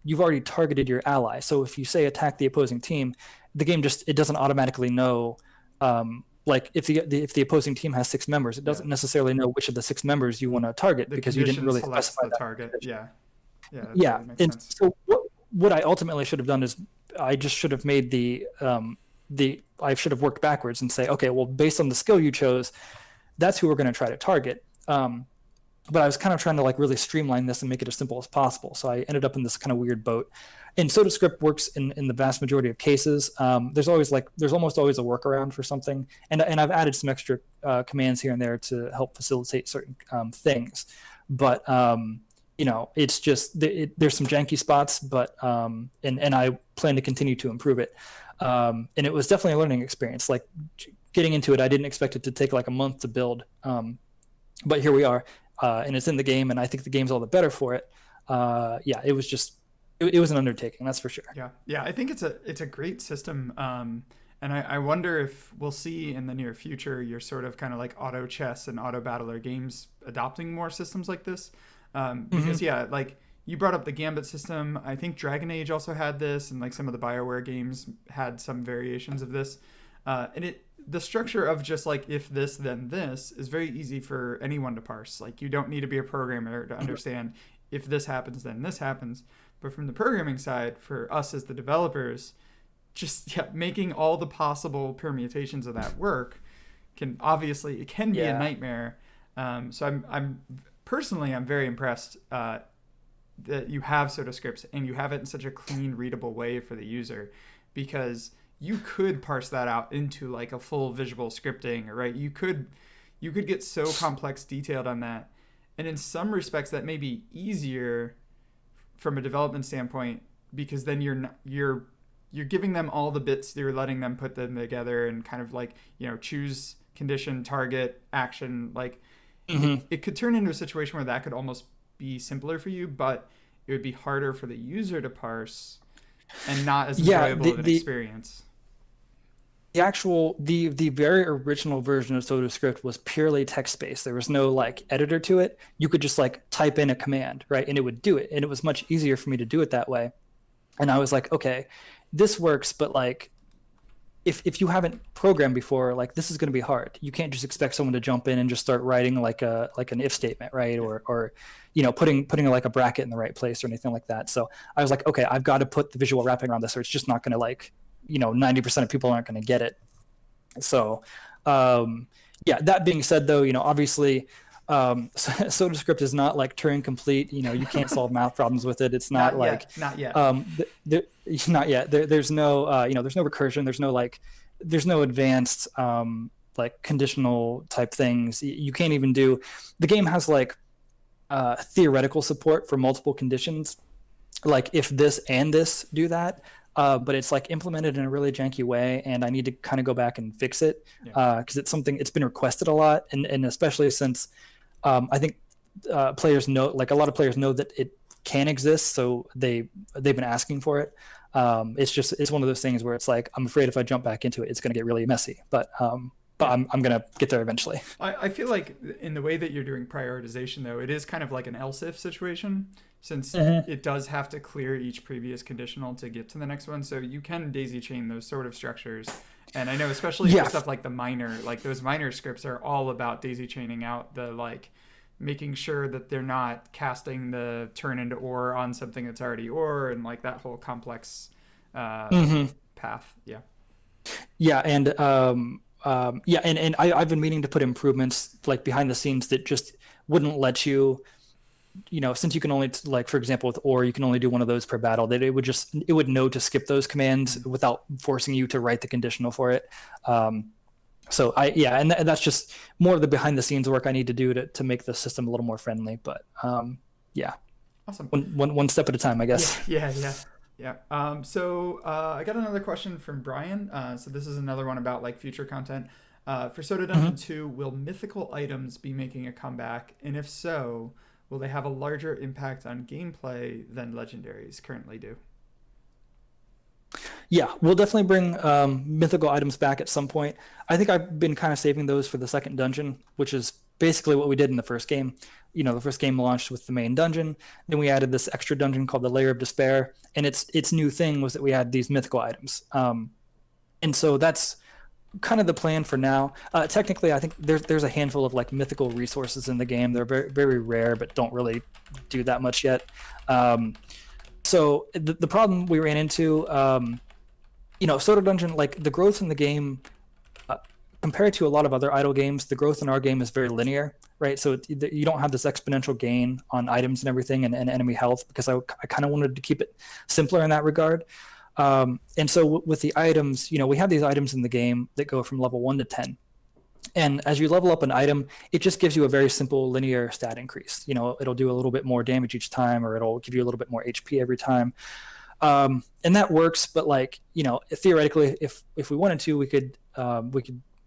you've already targeted your ally. So if you say attack the opposing team, the game it doesn't automatically know. Like if the opposing team has 6 members, it doesn't necessarily know which of the 6 members you want to target because you didn't really specify the target. Yeah. Yeah. And so what I ultimately should have done is I just should have made I should have worked backwards and say, okay, well, based on the skill you chose, that's who we're going to try to target. But I was kind of trying to like really streamline this and make it as simple as possible. So I ended up in this kind of weird boat. And SodaScript works in the vast majority of cases. There's almost always a workaround for something. And I've added some extra commands here and there to help facilitate certain things. But it's just there's some janky spots, but and I plan to continue to improve it. And it was definitely a learning experience. Like getting into it, I didn't expect it to take like a month to build. But here we are. And it's in the game, and I think the game's all the better for it. It was just it was an undertaking, that's for sure. Yeah. I think it's a great system, and I wonder if we'll see in the near future your sort of kind of like auto chess and auto battler games adopting more systems like this, because like you brought up the Gambit system. I think Dragon Age also had this, and like some of the BioWare games had some variations of this, and the structure of just like if this then this is very easy for anyone to parse. Like you don't need to be a programmer to understand if this happens then this happens. But from the programming side, for us as the developers, just making all the possible permutations of that work can be a nightmare. So I'm personally very impressed that you have SodaScripts and you have it in such a clean, readable way for the user, because you could parse that out into like a full visual scripting, right? You could get so complex detailed on that. And in some respects that may be easier from a development standpoint, because then you're giving them all the bits, you're letting them put them together and kind of like, choose condition, target, action. Like it could turn into a situation where that could almost be simpler for you, but it would be harder for the user to parse and not as enjoyable of an experience. The very original version of SodaScript was purely text-based. There was no like editor to it. You could just like type in a command, right? And it would do it. And it was much easier for me to do it that way. And I was like, okay, this works, but like if you haven't programmed before, like this is going to be hard. You can't just expect someone to jump in and just start writing like an if statement, right? Or putting like a bracket in the right place or anything like that. So I was like, okay, I've got to put the visual wrapping around this, or it's just not going to like 90% of people aren't going to get it. So, that being said, though, obviously, SodaScript is not like Turing complete. You can't solve math problems with it. It's not not yet. Not yet. There's no, there's no recursion. There's no advanced like conditional type things. You can't even do. The game has like theoretical support for multiple conditions, like if this and this do that. But it's like implemented in a really janky way, and I need to kind of go back and fix it because it's something it's been requested a lot, and especially since I think players know, like a lot of players know that it can exist, so they've been asking for it. It's one of those things where it's like I'm afraid if I jump back into it, it's going to get really messy. But I'm going to get there eventually. I feel like in the way that you're doing prioritization, though, it is kind of like an else if situation, since it does have to clear each previous conditional to get to the next one. So you can daisy chain those sort of structures. And I know especially for stuff like the minor, like those minor scripts are all about daisy chaining out the like making sure that they're not casting the turn into or on something that's already or, and like that whole complex path. And I've been meaning to put improvements like behind the scenes that just wouldn't let you, since you can only like, for example, with or you can only do one of those per battle, that it would know to skip those commands without forcing you to write the conditional for it. And that's just more of the behind the scenes work I need to do to make the system a little more friendly. But awesome. One step at a time, I guess. Yeah. Yeah. I got another question from Brian. So this is another one about like future content. For Soda Dungeon Mhm. 2, will mythical items be making a comeback? And if so, will they have a larger impact on gameplay than legendaries currently do? Yeah, we'll definitely bring mythical items back at some point. I think I've been kind of saving those for the second dungeon, which is basically what we did in the first game. The first game launched with the main dungeon, then we added this extra dungeon called the Layer of Despair, and its new thing was that we had these mythical items. And so that's kind of the plan for now. Technically, I think there's a handful of like mythical resources in the game. They're very very rare, but don't really do that much yet. Um, so the problem we ran into, Soda Dungeon, like the growth in the game, uh, compared to a lot of other idle games, the growth in our game is very linear, right? So you don't have this exponential gain on items and everything and enemy health because I kind of wanted to keep it simpler in that regard. And so with the items, we have these items in the game that go from level 1 to 10. And as you level up an item, it just gives you a very simple linear stat increase. It'll do a little bit more damage each time, or it'll give you a little bit more HP every time. And that works, but like theoretically, if we wanted to, we could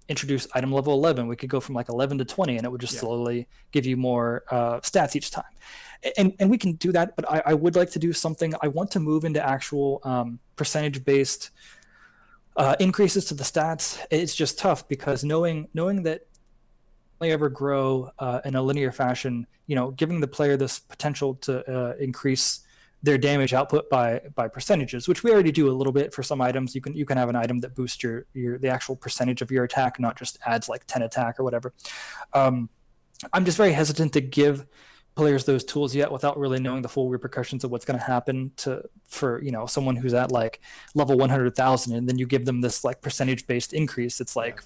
introduce item level 11. We could go from like 11 to 20, and it would just Yeah. slowly give you more stats each time. And we can do that, but I would like to do something. I want to move into actual percentage based increases to the stats. It's just tough because knowing that only ever grow in a linear fashion, giving the player this potential to increase their damage output by percentages, which we already do a little bit for some items. You can have an item that boosts your the actual percentage of your attack, not just adds like 10 attack or whatever. Um, I'm just very hesitant to give players those tools yet without really knowing the full repercussions of what's going to happen for someone who's at like level 100,000, and then you give them this like percentage based increase. It's Yeah. like,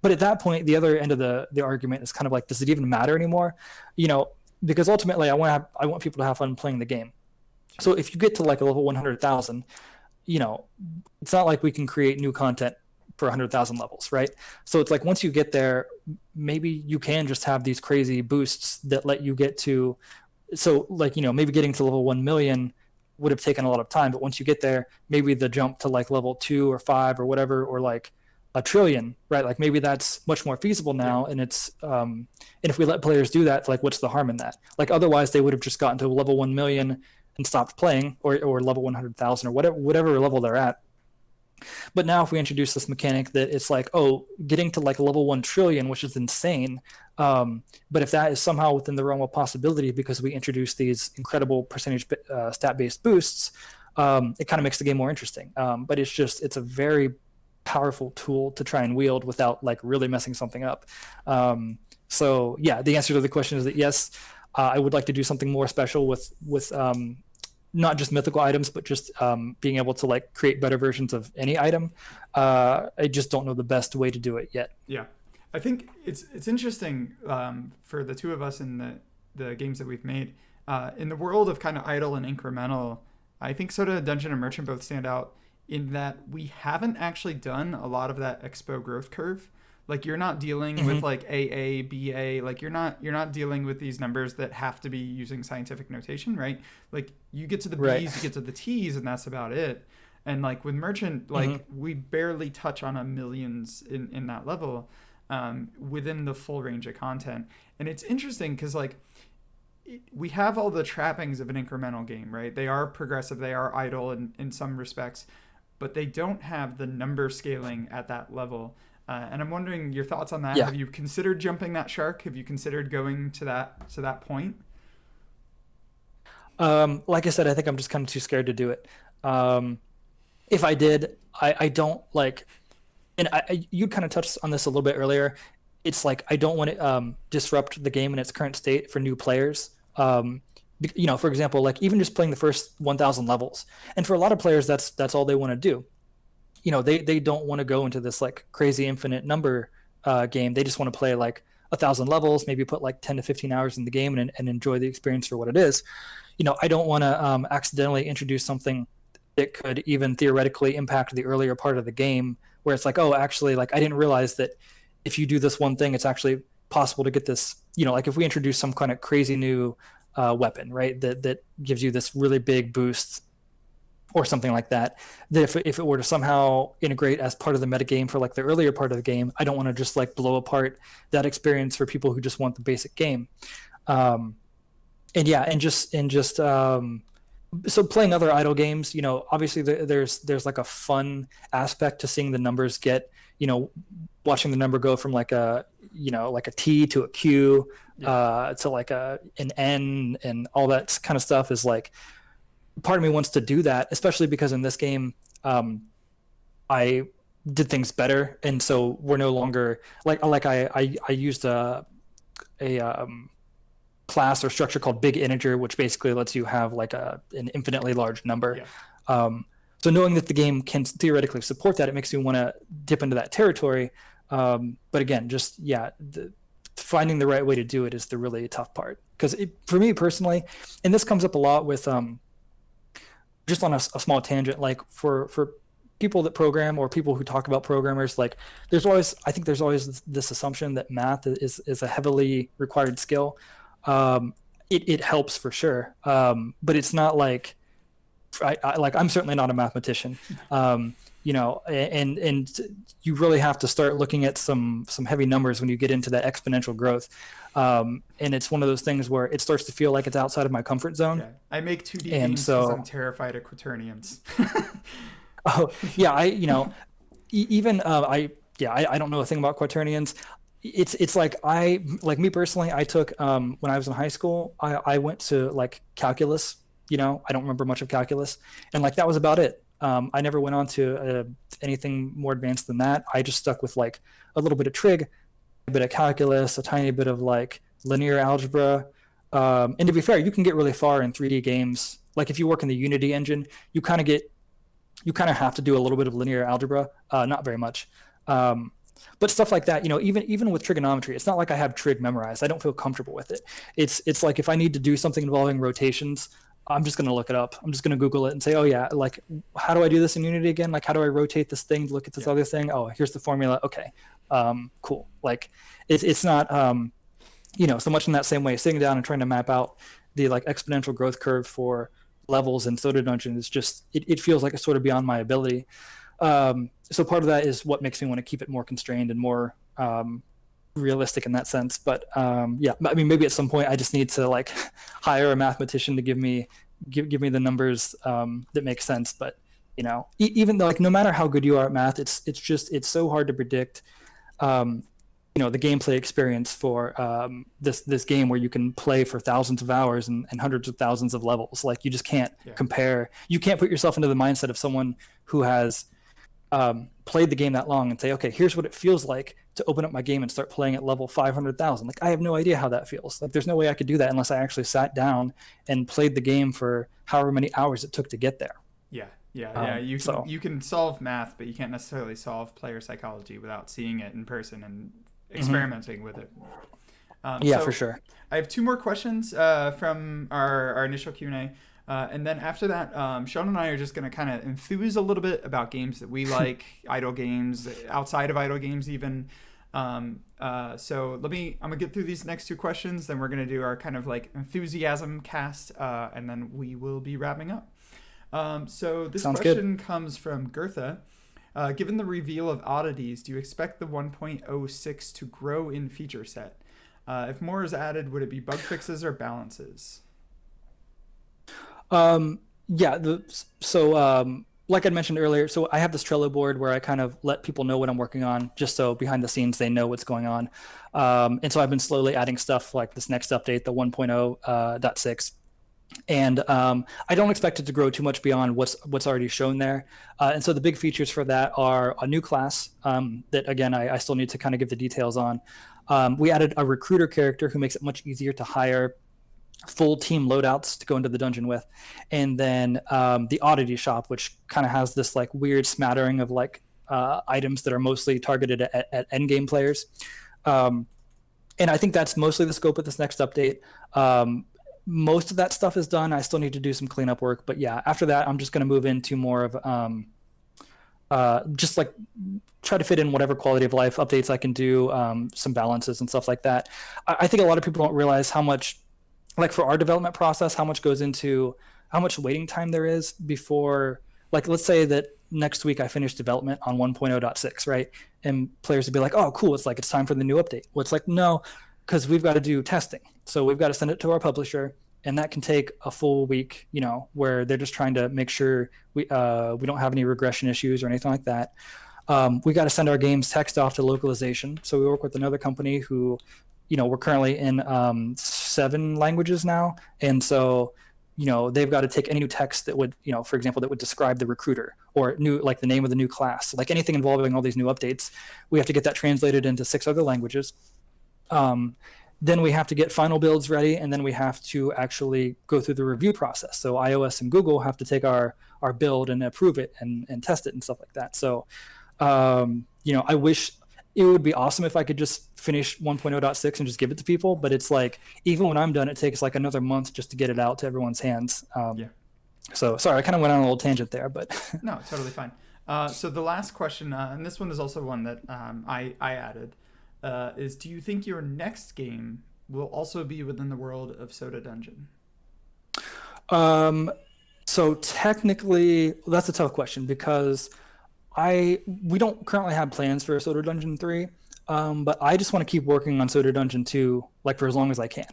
but at that point the other end of the argument is kind of like, does it even matter anymore? Because ultimately I want people to have fun playing the game. Sure. So if you get to like a level 100,000, you know, it's not like we can create new content for 100,000 levels, right? So it's like once you get there, maybe you can just have these crazy boosts that let you get to. So like maybe getting to level 1 million would have taken a lot of time, but once you get there, maybe the jump to like level 2 or 5 or whatever, or like a trillion, right? Like maybe that's much more feasible Yeah. now, and and if we let players do that, like what's the harm in that? Like otherwise they would have just gotten to level 1 million and stopped playing, or level 100,000 or whatever level they're at. But now if we introduce this mechanic that it's like, oh, getting to like level 1 trillion, which is insane. But if that is somehow within the realm of possibility because we introduce these incredible percentage stat based boosts, it kind of makes the game more interesting. But it's a very powerful tool to try and wield without like really messing something up. So yeah, the answer to the question is that yes, I would like to do something more special with not just mythical items, but just being able to like create better versions of any item. I just don't know the best way to do it yet. Yeah, I think it's interesting for the two of us in the games that we've made in the world of kind of idle and incremental. I think Soda, Dungeon, and Merchant both stand out in that we haven't actually done a lot of that expo growth curve. Like you're not dealing with Mm-hmm. like AA, BA. Like you're not dealing with these numbers that have to be using scientific notation, right? Like you get to the Right. B's, you get to the T's, and that's about it. And like with Merchant, like Mm-hmm. we barely touch on a millions in that level within the full range of content. And it's interesting because like we have all the trappings of an incremental game, right? They are progressive, they are idle in some respects, but they don't have the number scaling at that level. And I'm wondering your thoughts on that. Yeah. Have you considered jumping that shark? Have you considered going to that point? Like I said, I think I'm just kind of too scared to do it. Um, if I did, I don't like, and you kind of touched on this a little bit earlier. It's like I don't want to disrupt the game in its current state for new players. For example, like even just playing the first 1,000 levels, and for a lot of players, that's all they want to do. They don't want to go into this like crazy infinite number game. They just want to play like 1,000 levels, maybe put like 10 to 15 hours in the game and enjoy the experience for what it is. I don't want to accidentally introduce something that could even theoretically impact the earlier part of the game, where it's like, oh, actually, like I didn't realize that if you do this one thing, it's actually possible to get this. Like if we introduce some kind of crazy new weapon, right, that gives you this really big boost or something like that, that if it were to somehow integrate as part of the metagame for like the earlier part of the game, I don't want to just like blow apart that experience for people who just want the basic game. Um, and yeah, so playing other idle games, obviously there's like a fun aspect to seeing the numbers get, watching the number go from like like a T to a Q, to like an N, and all that kind of stuff is like, part of me wants to do that, especially because in this game, I did things better, and so we're no longer I used a class or structure called big integer, which basically lets you have like an infinitely large number. Yeah. So knowing that the game can theoretically support that, it makes me want to dip into that territory. But again, just finding the right way to do it is the really tough part. Because for me personally, and this comes up a lot with just on a small tangent, like for people that program or people who talk about programmers, like I think there's always this assumption that math is a heavily required skill. It helps for sure, but it's not like I'm certainly not a mathematician, and you really have to start looking at some heavy numbers when you get into that exponential growth, and it's one of those things where it starts to feel like it's outside of my comfort zone. Yeah. I make 2D And games because so I'm terrified of quaternions. oh yeah, even I don't know a thing about quaternions. It's like me personally, I took when I was in high school, I went to like calculus. I don't remember much of calculus, and like that was about it. I never went on to anything more advanced than that. I just stuck with like a little bit of trig, a bit of calculus, a tiny bit of like linear algebra. And to be fair, you can get really far in 3D games. Like if you work in the Unity engine, you kind of have to do a little bit of linear algebra, not very much. But stuff like that, even with trigonometry, it's not like I have trig memorized. I don't feel comfortable with it. It's like if I need to do something involving rotations, I'm just going to look it up. I'm just going to Google it and say, oh yeah, like how do I do this in Unity again? Like how do I rotate this thing to look at this other thing? Oh, here's the formula. Okay, cool. Like it's not so much in that same way. Sitting down and trying to map out the like exponential growth curve for levels in Soda Dungeon is just it feels like it's sort of beyond my ability. So part of that is what makes me want to keep it more constrained and more realistic in that sense. But I mean, maybe at some point I just need to like hire a mathematician to give me the numbers that make sense. But even though like no matter how good you are at math, it's so hard to predict. The gameplay experience for this game where you can play for thousands of hours and hundreds of thousands of levels. Like you just can't compare. You can't put yourself into the mindset of someone who has played the game that long and say, okay, here's what it feels like to open up my game and start playing at level 500,000. Like I have no idea how that feels. Like there's no way I could do that unless I actually sat down and played the game for however many hours it took to get there. You can solve math, but you can't necessarily solve player psychology without seeing it in person and experimenting with it. For sure. I have two more questions from our initial Q&A. And then after that, Shawn and I are just going to kind of enthuse a little bit about games that we like, idle games, outside of idle games even. So I'm going to get through these next two questions, then we're going to do our kind of like enthusiasm cast, and then we will be wrapping up. So this Sounds question good. comes from Gertha. Given the reveal of oddities, do you expect the 1.06 to grow in feature set? If more is added, would it be bug fixes or balances? Like I mentioned earlier, so I have this Trello board where I kind of let people know what I'm working on, just so behind the scenes they know what's going on. And so I've been slowly adding stuff like this next update, the 1.0.6. And I don't expect it to grow too much beyond what's already shown there. And so the big features for that are a new class that, again, I still need to kind of give the details on. We added a recruiter character who makes it much easier to hire full team loadouts to go into the dungeon with. And then the oddity shop, which kind of has this like weird smattering of like items that are mostly targeted at endgame players. And I think that's mostly the scope of this next update. Most of that stuff is done. I still need to do some cleanup work, but yeah, after that, I'm just going to move into more of just like try to fit in whatever quality of life updates I can do, some balances and stuff like that. I think a lot of people don't realize how much, like for our development process, how much goes into waiting time there is before, like, let's say that next week I finish development on 1.0.6, right? And players would be like, oh, cool. It's like, it's time for the new update. Well, it's like, no, because we've got to do testing. So we've got to send it to our publisher, and that can take a full week, where they're just trying to make sure we don't have any regression issues or anything like that. We got to send our games text off to localization. So we work with another company who, we're currently in 7 languages now. And so, they've got to take any new text that would, for example, that would describe the recruiter, or like the name of the new class, like anything involving all these new updates. We have to get that translated into 6 other languages. Then we have to get final builds ready, and then we have to actually go through the review process. So iOS and Google have to take our build and approve it and test it and stuff like that. So, I wish it would be awesome if I could just finish 1.0.6 and just give it to people. But it's like, even when I'm done, it takes like another month just to get it out to everyone's hands. So sorry, I kind of went on a little tangent there, but no, totally fine. So the last question, and this one is also one that I added, is do you think your next game will also be within the world of Soda Dungeon? So technically, that's a tough question, because we don't currently have plans for Soda Dungeon 3, but I just want to keep working on Soda Dungeon 2 like for as long as I can.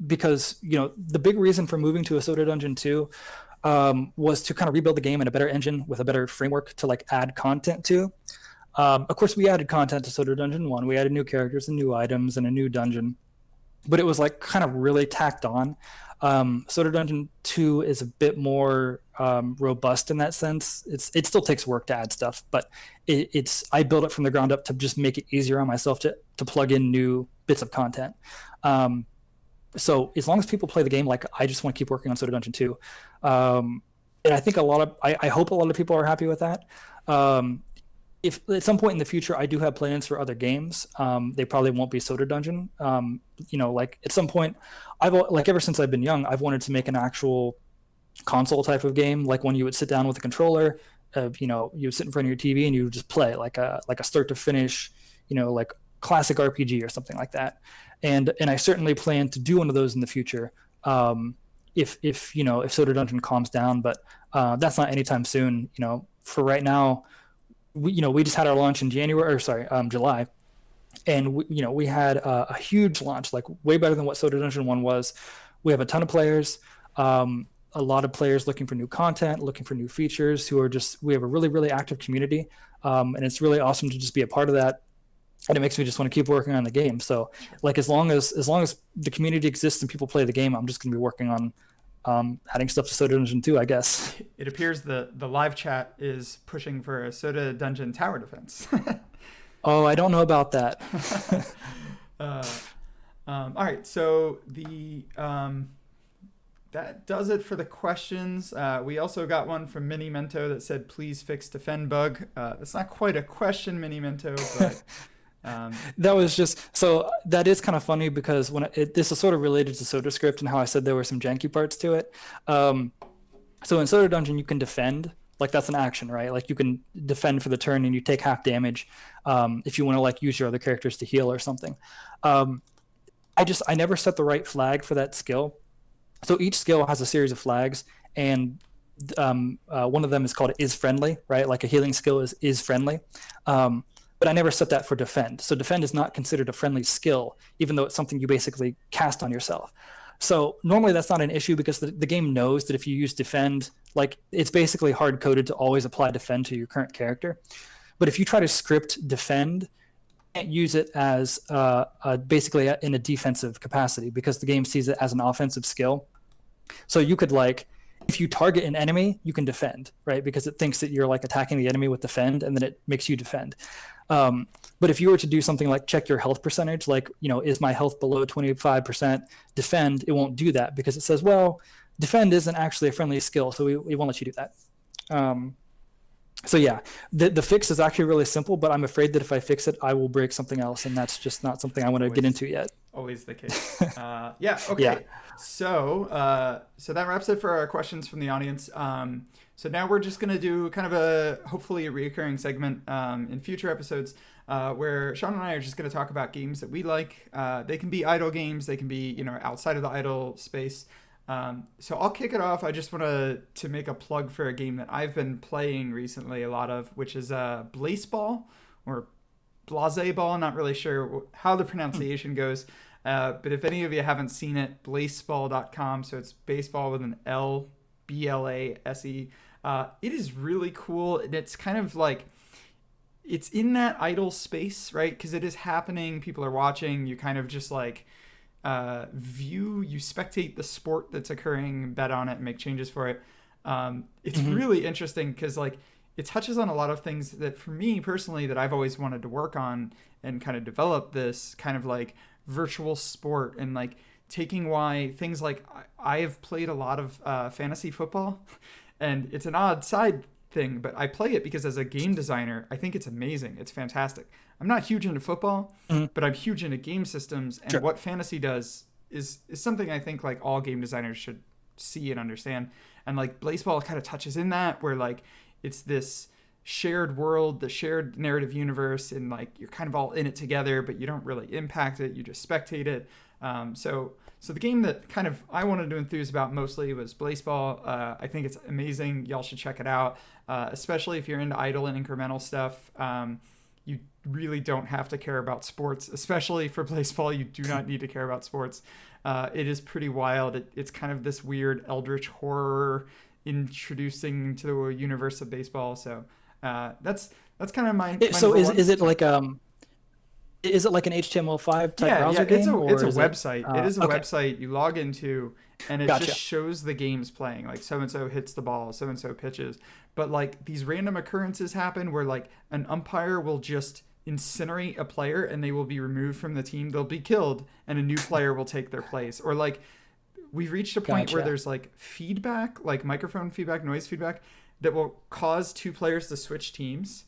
Because, the big reason for moving to a Soda Dungeon 2 was to kind of rebuild the game in a better engine with a better framework to like add content to. Of course, we added content to Soda Dungeon 1. We added new characters and new items and a new dungeon, but it was like kind of really tacked on. Soda Dungeon 2 is a bit more robust in that sense. It still takes work to add stuff, but I built it from the ground up to just make it easier on myself to plug in new bits of content. So as long as people play the game, like, I just want to keep working on Soda Dungeon 2. And I think I hope a lot of people are happy with that. If at some point in the future I do have plans for other games, they probably won't be Soda Dungeon. Like at some point, ever since I've been young, I've wanted to make an actual console type of game, like one you would sit down with a controller, you would sit in front of your TV and you would just play like a start to finish, like classic RPG or something like that. And I certainly plan to do one of those in the future. If Soda Dungeon calms down, but that's not anytime soon. For right now, we just had our launch in July, and we had a huge launch, like way better than what Soda Dungeon 1 was. We have a ton of players, a lot of players looking for new content, looking for new features, we have a really, really active community, and it's really awesome to just be a part of that. And it makes me just want to keep working on the game. So like, as long as the community exists and people play the game, I'm just going to be working on adding stuff to Soda Dungeon 2, I guess. It appears the live chat is pushing for a Soda Dungeon tower defense. Oh, I don't know about that. All right, so that does it for the questions. We also got one from Mini Mento that said, please fix defend bug. That's not quite a question, Mini Mento, but... that was just, so that is kind of funny, because this is sort of related to SodaScript and how I said there were some janky parts to it. So in Soda Dungeon, you can defend, like that's an action, right? Like you can defend for the turn and you take half damage if you want to like use your other characters to heal or something. I never set the right flag for that skill. So each skill has a series of flags, and one of them is called is friendly, right? Like a healing skill is friendly. But I never set that for defend. So defend is not considered a friendly skill, even though it's something you basically cast on yourself. So normally that's not an issue, because the game knows that if you use defend, like it's basically hard coded to always apply defend to your current character. But if you try to script defend, you can't use it as basically in a defensive capacity, because the game sees it as an offensive skill. So you could if you target an enemy, you can defend, right? Because it thinks that you're like attacking the enemy with defend, and then it makes you defend. But if you were to do something like check your health percentage, like, is my health below 25%, defend, it won't do that, because it says, well, defend isn't actually a friendly skill, so we won't let you do that. So yeah, the fix is actually really simple, but I'm afraid that if I fix it, I will break something else, and that's just not something I want to get into yet. Always the case. Yeah. Okay. Yeah. So that wraps it for our questions from the audience. So now we're just gonna do kind of hopefully a recurring segment in future episodes where Shawn and I are just gonna talk about games that we like. They can be idle games. They can be outside of the idle space. So I'll kick it off. I just want to make a plug for a game that I've been playing recently a lot of, which is Blaseball or Blase Ball. Not really sure how the pronunciation goes. But if any of you haven't seen it, blaseball.com. So it's baseball with an L, BLASE. It is really cool. And it's kind of like, it's in that idle space, right? Because it is happening. People are watching. You kind of just like you spectate the sport that's occurring, bet on it, and make changes for it. It's really interesting because like it touches on a lot of things that for me personally that I've always wanted to work on and kind of develop this kind of like virtual sport and like taking why things like I have played a lot of fantasy football and it's an odd side thing, but I play it because as a game designer, I think it's amazing. It's fantastic. I'm not huge into football, but I'm huge into game systems, and what fantasy does is something I think like all game designers should see and understand. And like Baseball kind of touches in that where like it's this shared world, the shared narrative universe, and like you're kind of all in it together, but you don't really impact it. You just spectate it. So the game that kind of I wanted to enthuse about mostly was Blaseball. I think it's amazing. Y'all should check it out, especially if you're into idle and incremental stuff. You really don't have to care about sports, especially for Blaseball. You do not need to care about sports. It is pretty wild. It's kind of this weird eldritch horror introducing to the universe of baseball. So that's kind of my So is it like is it like an HTML5 type browser game? It's a website. It is a website you log into, and it just shows the games playing. Like so and so hits the ball, so and so pitches. But like these random occurrences happen where like an umpire will just incinerate a player and they will be removed from the team. They'll be killed, and a new player will take their place. Or like we've reached a point where there's like feedback, like microphone feedback, noise feedback, that will cause two players to switch teams.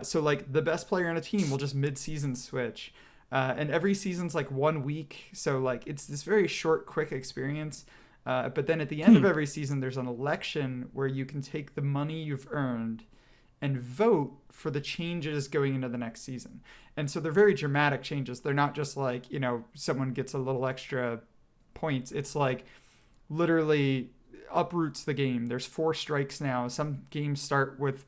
So like the best player on a team will just mid-season switch, and every season's like 1 week, so like it's this very short, quick experience. But then at the end of every season, there's an election where you can take the money you've earned and vote for the changes going into the next season. And so they're very dramatic changes. They're not just like someone gets a little extra points. It's like literally uproots the game. There's 4 strikes now. Some games start with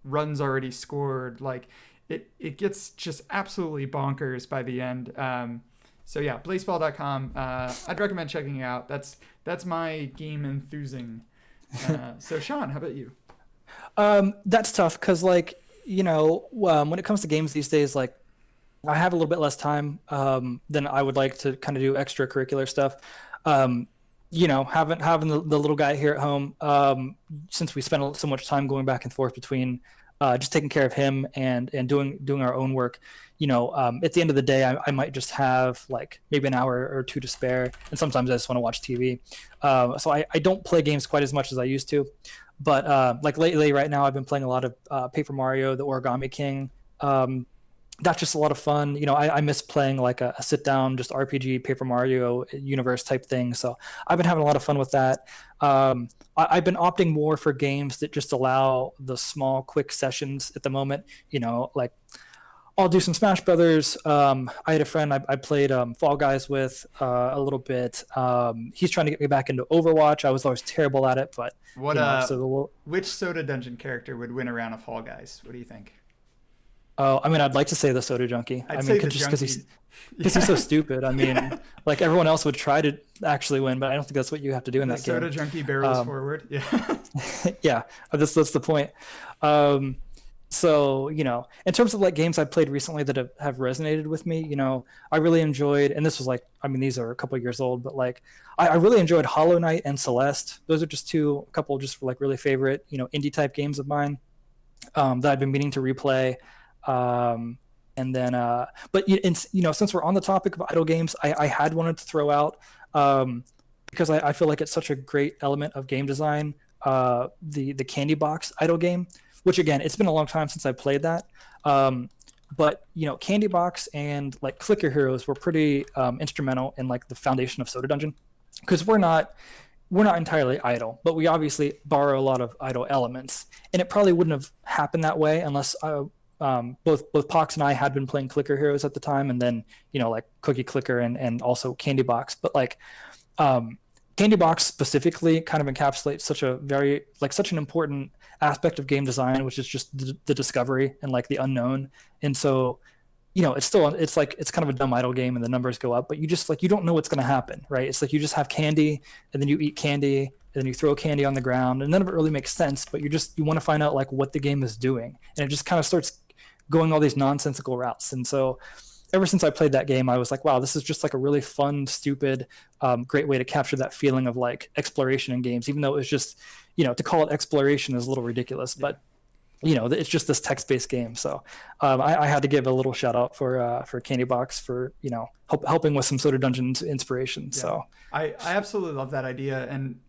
runs already scored. Like it gets just absolutely bonkers by the end. So yeah, blaseball.com. I'd recommend checking it out. That's my game enthusing. So Sean, how about you? That's tough because like when it comes to games these days, like I have a little bit less time than I would like to kind of do extracurricular stuff. Having the little guy here at home, since we spend so much time going back and forth between just taking care of him and doing our own work, at the end of the day, I might just have like maybe an hour or two to spare, and sometimes I just want to watch TV. So I don't play games quite as much as I used to, but like lately, right now, I've been playing a lot of Paper Mario, the Origami King. That's just a lot of fun. I miss playing like a sit down, just RPG Paper Mario universe type thing. So I've been having a lot of fun with that. I've been opting more for games that just allow the small, quick sessions at the moment. Like I'll do some Smash Brothers. I had a friend I played Fall Guys with a little bit. He's trying to get me back into Overwatch. I was always terrible at it, but which Soda Dungeon character would win a round of Fall Guys? What do you think? Oh, I mean, I'd like to say the Soda Junkie. Because he's so stupid. I mean, like everyone else would try to actually win, but I don't think that's what you have to do in that game. Soda Junkie barrels forward. Yeah. Yeah, that's the point. So, in terms of like games I've played recently that have resonated with me, I really enjoyed, and this was like, I mean, these are a couple of years old, but like, I really enjoyed Hollow Knight and Celeste. Those are just a couple just like really favorite, indie type games of mine that I've been meaning to replay. And then, but since we're on the topic of idle games, I had wanted to throw out, because I feel like it's such a great element of game design, the Candy Box idle game, which again, it's been a long time since I played that. But Candy Box and like Clicker Heroes were pretty instrumental in like the foundation of Soda Dungeon, because we're not entirely idle, but we obviously borrow a lot of idle elements, and it probably wouldn't have happened that way unless both Pox and I had been playing Clicker Heroes at the time, and then like Cookie Clicker and also Candy Box. But like Candy Box specifically kind of encapsulates such an important aspect of game design, which is just the discovery and like the unknown. And so, it's kind of a dumb idle game and the numbers go up, but you don't know what's going to happen, right? It's like you just have candy and then you eat candy and then you throw candy on the ground and none of it really makes sense, but you want to find out like what the game is doing. And it just kind of starts going all these nonsensical routes. And so ever since I played that game, I was like, wow, this is just like a really fun, stupid, great way to capture that feeling of like exploration in games, even though it was just, to call it exploration is a little ridiculous, but it's just this text-based game. So I had to give a little shout out for Candy Box for, helping with some Soda Dungeons inspiration. Yeah. So I absolutely love that idea. And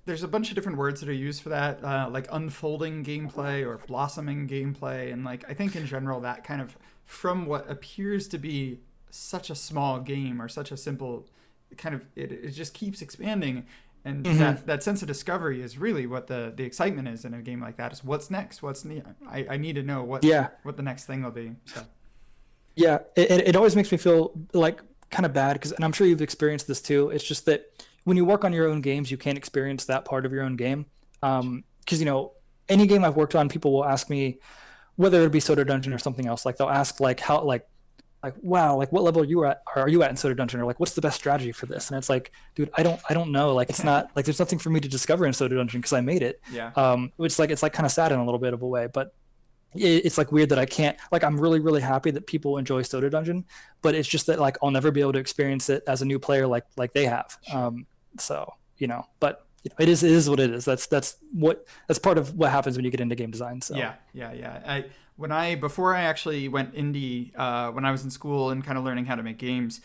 there's a bunch of different words that are used for that, like unfolding gameplay or blossoming gameplay. And like, I think in general, that kind of, from what appears to be such a small game or such a simple kind of, it just keeps expanding. And that sense of discovery is really what the excitement is in a game like that. Is what's next? I need to know what the next thing will be. So. Yeah, it always makes me feel like kind of bad and I'm sure you've experienced this too. It's just that when you work on your own games, you can't experience that part of your own game. Because any game I've worked on, people will ask me whether it be Soda Dungeon or something else. Like they'll ask like how like wow, like what level are you at in Soda Dungeon, or like what's the best strategy for this? And it's like, dude, I don't know. Like it's not like there's nothing for me to discover in Soda Dungeon because I made it. Yeah. It's like kind of sad in a little bit of a way, but it's like weird that I can't, like I'm really really happy that people enjoy Soda Dungeon, but it's just that like I'll never be able to experience it as a new player like they have. So but it is what it is. That's part of what happens when you get into game design. So yeah. Before I actually went indie, when I was in school and kind of learning how to make games,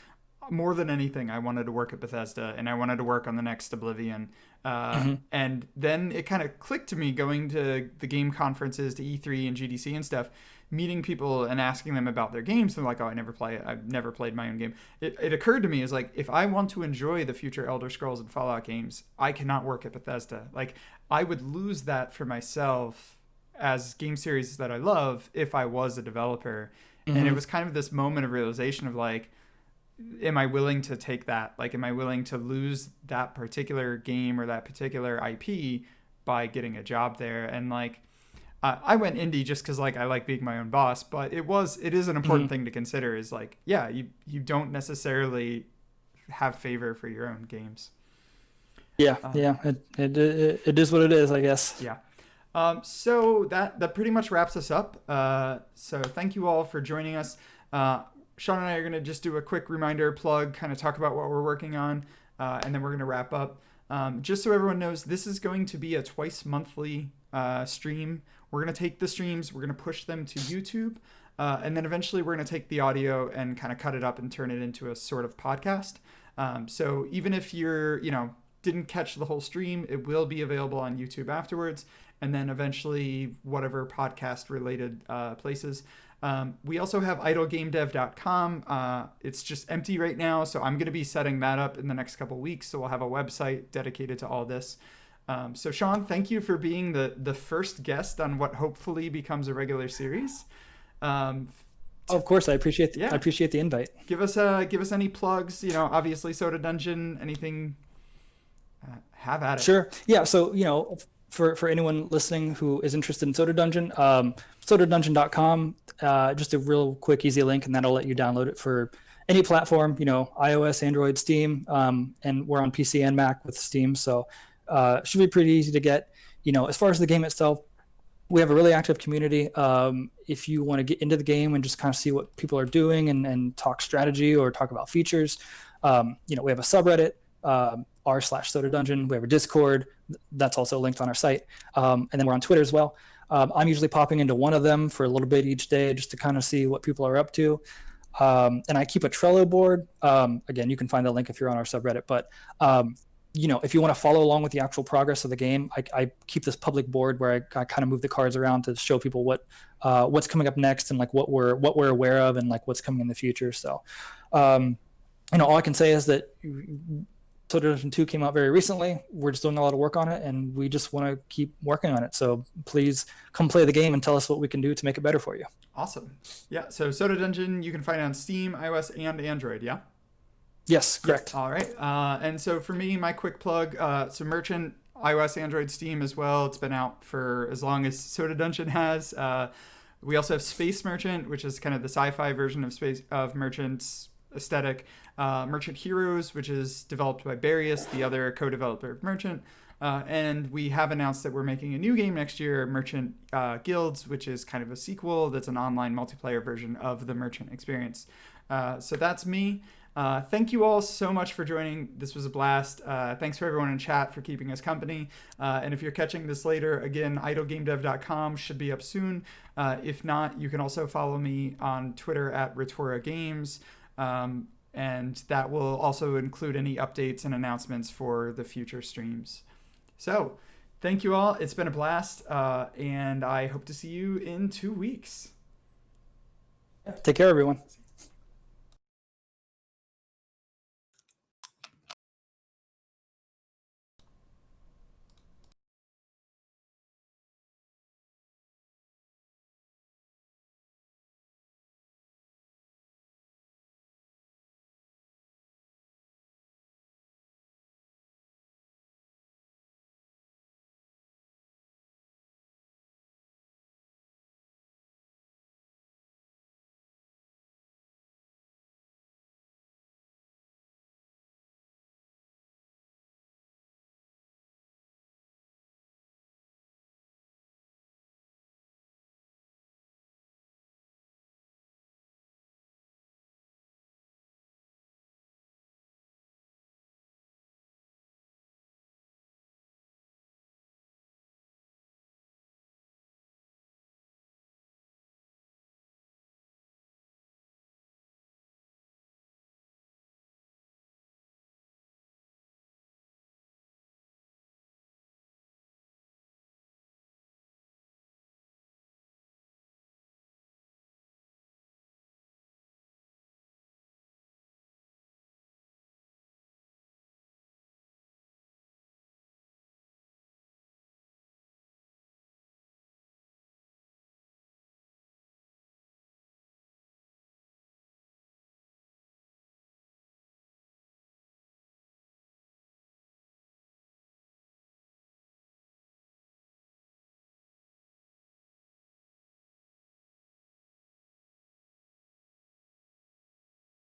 more than anything, I wanted to work at Bethesda and I wanted to work on the next Oblivion. And then it kind of clicked to me going to the game conferences, to E3 and GDC and stuff, meeting people and asking them about their games. They're like, oh, I've never played my own game. It occurred to me as like, if I want to enjoy the future Elder Scrolls and Fallout games, I cannot work at Bethesda. Like I would lose that for myself as game series that I love if I was a developer. And it was kind of this moment of realization of like, am I willing to take that? Like, am I willing to lose that particular game or that particular IP by getting a job there? And like, I went indie just because like I like being my own boss, but it is an important thing to consider. Is like, yeah, you don't necessarily have favor for your own games. Yeah, it is what it is, I guess. Yeah. So that pretty much wraps us up. So thank you all for joining us. Sean and I are going to just do a quick reminder, plug, kind of talk about what we're working on, and then we're going to wrap up. Just so everyone knows, this is going to be a twice monthly stream. We're going to take the streams, we're going to push them to YouTube, and then eventually we're going to take the audio and kind of cut it up and turn it into a sort of podcast. So even if you're, didn't catch the whole stream, it will be available on YouTube afterwards, and then eventually whatever podcast related places. We also have idlegamedev.com. It's just empty right now, so I'm going to be setting that up in the next couple weeks. So we'll have a website dedicated to all this. So Sean, thank you for being the first guest on what hopefully becomes a regular series. Of course, I appreciate the invite. Give us any plugs. Obviously Soda Dungeon. Anything? Have at it. Sure. Yeah. So for anyone listening who is interested in Soda Dungeon, sodadungeon.com, just a real quick, easy link, and that'll let you download it for any platform, iOS, Android, Steam, and we're on PC and Mac with Steam, so it should be pretty easy to get. As far as the game itself, we have a really active community. If you want to get into the game and just kind of see what people are doing and talk strategy or talk about features, we have a subreddit, r/Soda Dungeon. We have a Discord that's also linked on our site, and then we're on Twitter as well. I'm usually popping into one of them for a little bit each day just to kind of see what people are up to, and I keep a Trello board. Again, you can find the link if you're on our subreddit, but if you want to follow along with the actual progress of the game, I keep this public board where I kind of move the cards around to show people what's coming up next and like what we're aware of and like what's coming in the future. So all I can say is that Soda Dungeon 2 came out very recently. We're just doing a lot of work on it, and we just want to keep working on it. So please come play the game and tell us what we can do to make it better for you. Awesome. Yeah, so Soda Dungeon, you can find it on Steam, iOS, and Android, yeah? Yes, correct. All right. And so for me, my quick plug, so Merchant, iOS, Android, Steam as well. It's been out for as long as Soda Dungeon has. We also have Space Merchant, which is kind of the sci-fi version of Merchant's aesthetic. Merchant Heroes, which is developed by Barius, the other co-developer of Merchant. And we have announced that we're making a new game next year, Merchant Guilds, which is kind of a sequel that's an online multiplayer version of the Merchant experience. So that's me. Thank you all so much for joining. This was a blast. Thanks for everyone in chat for keeping us company. And if you're catching this later, again, idlegamedev.com should be up soon. If not, you can also follow me on Twitter at Retora Games. And that will also include any updates and announcements for the future streams. So thank you all. It's been a blast. And I hope to see you in 2 weeks. Take care, everyone.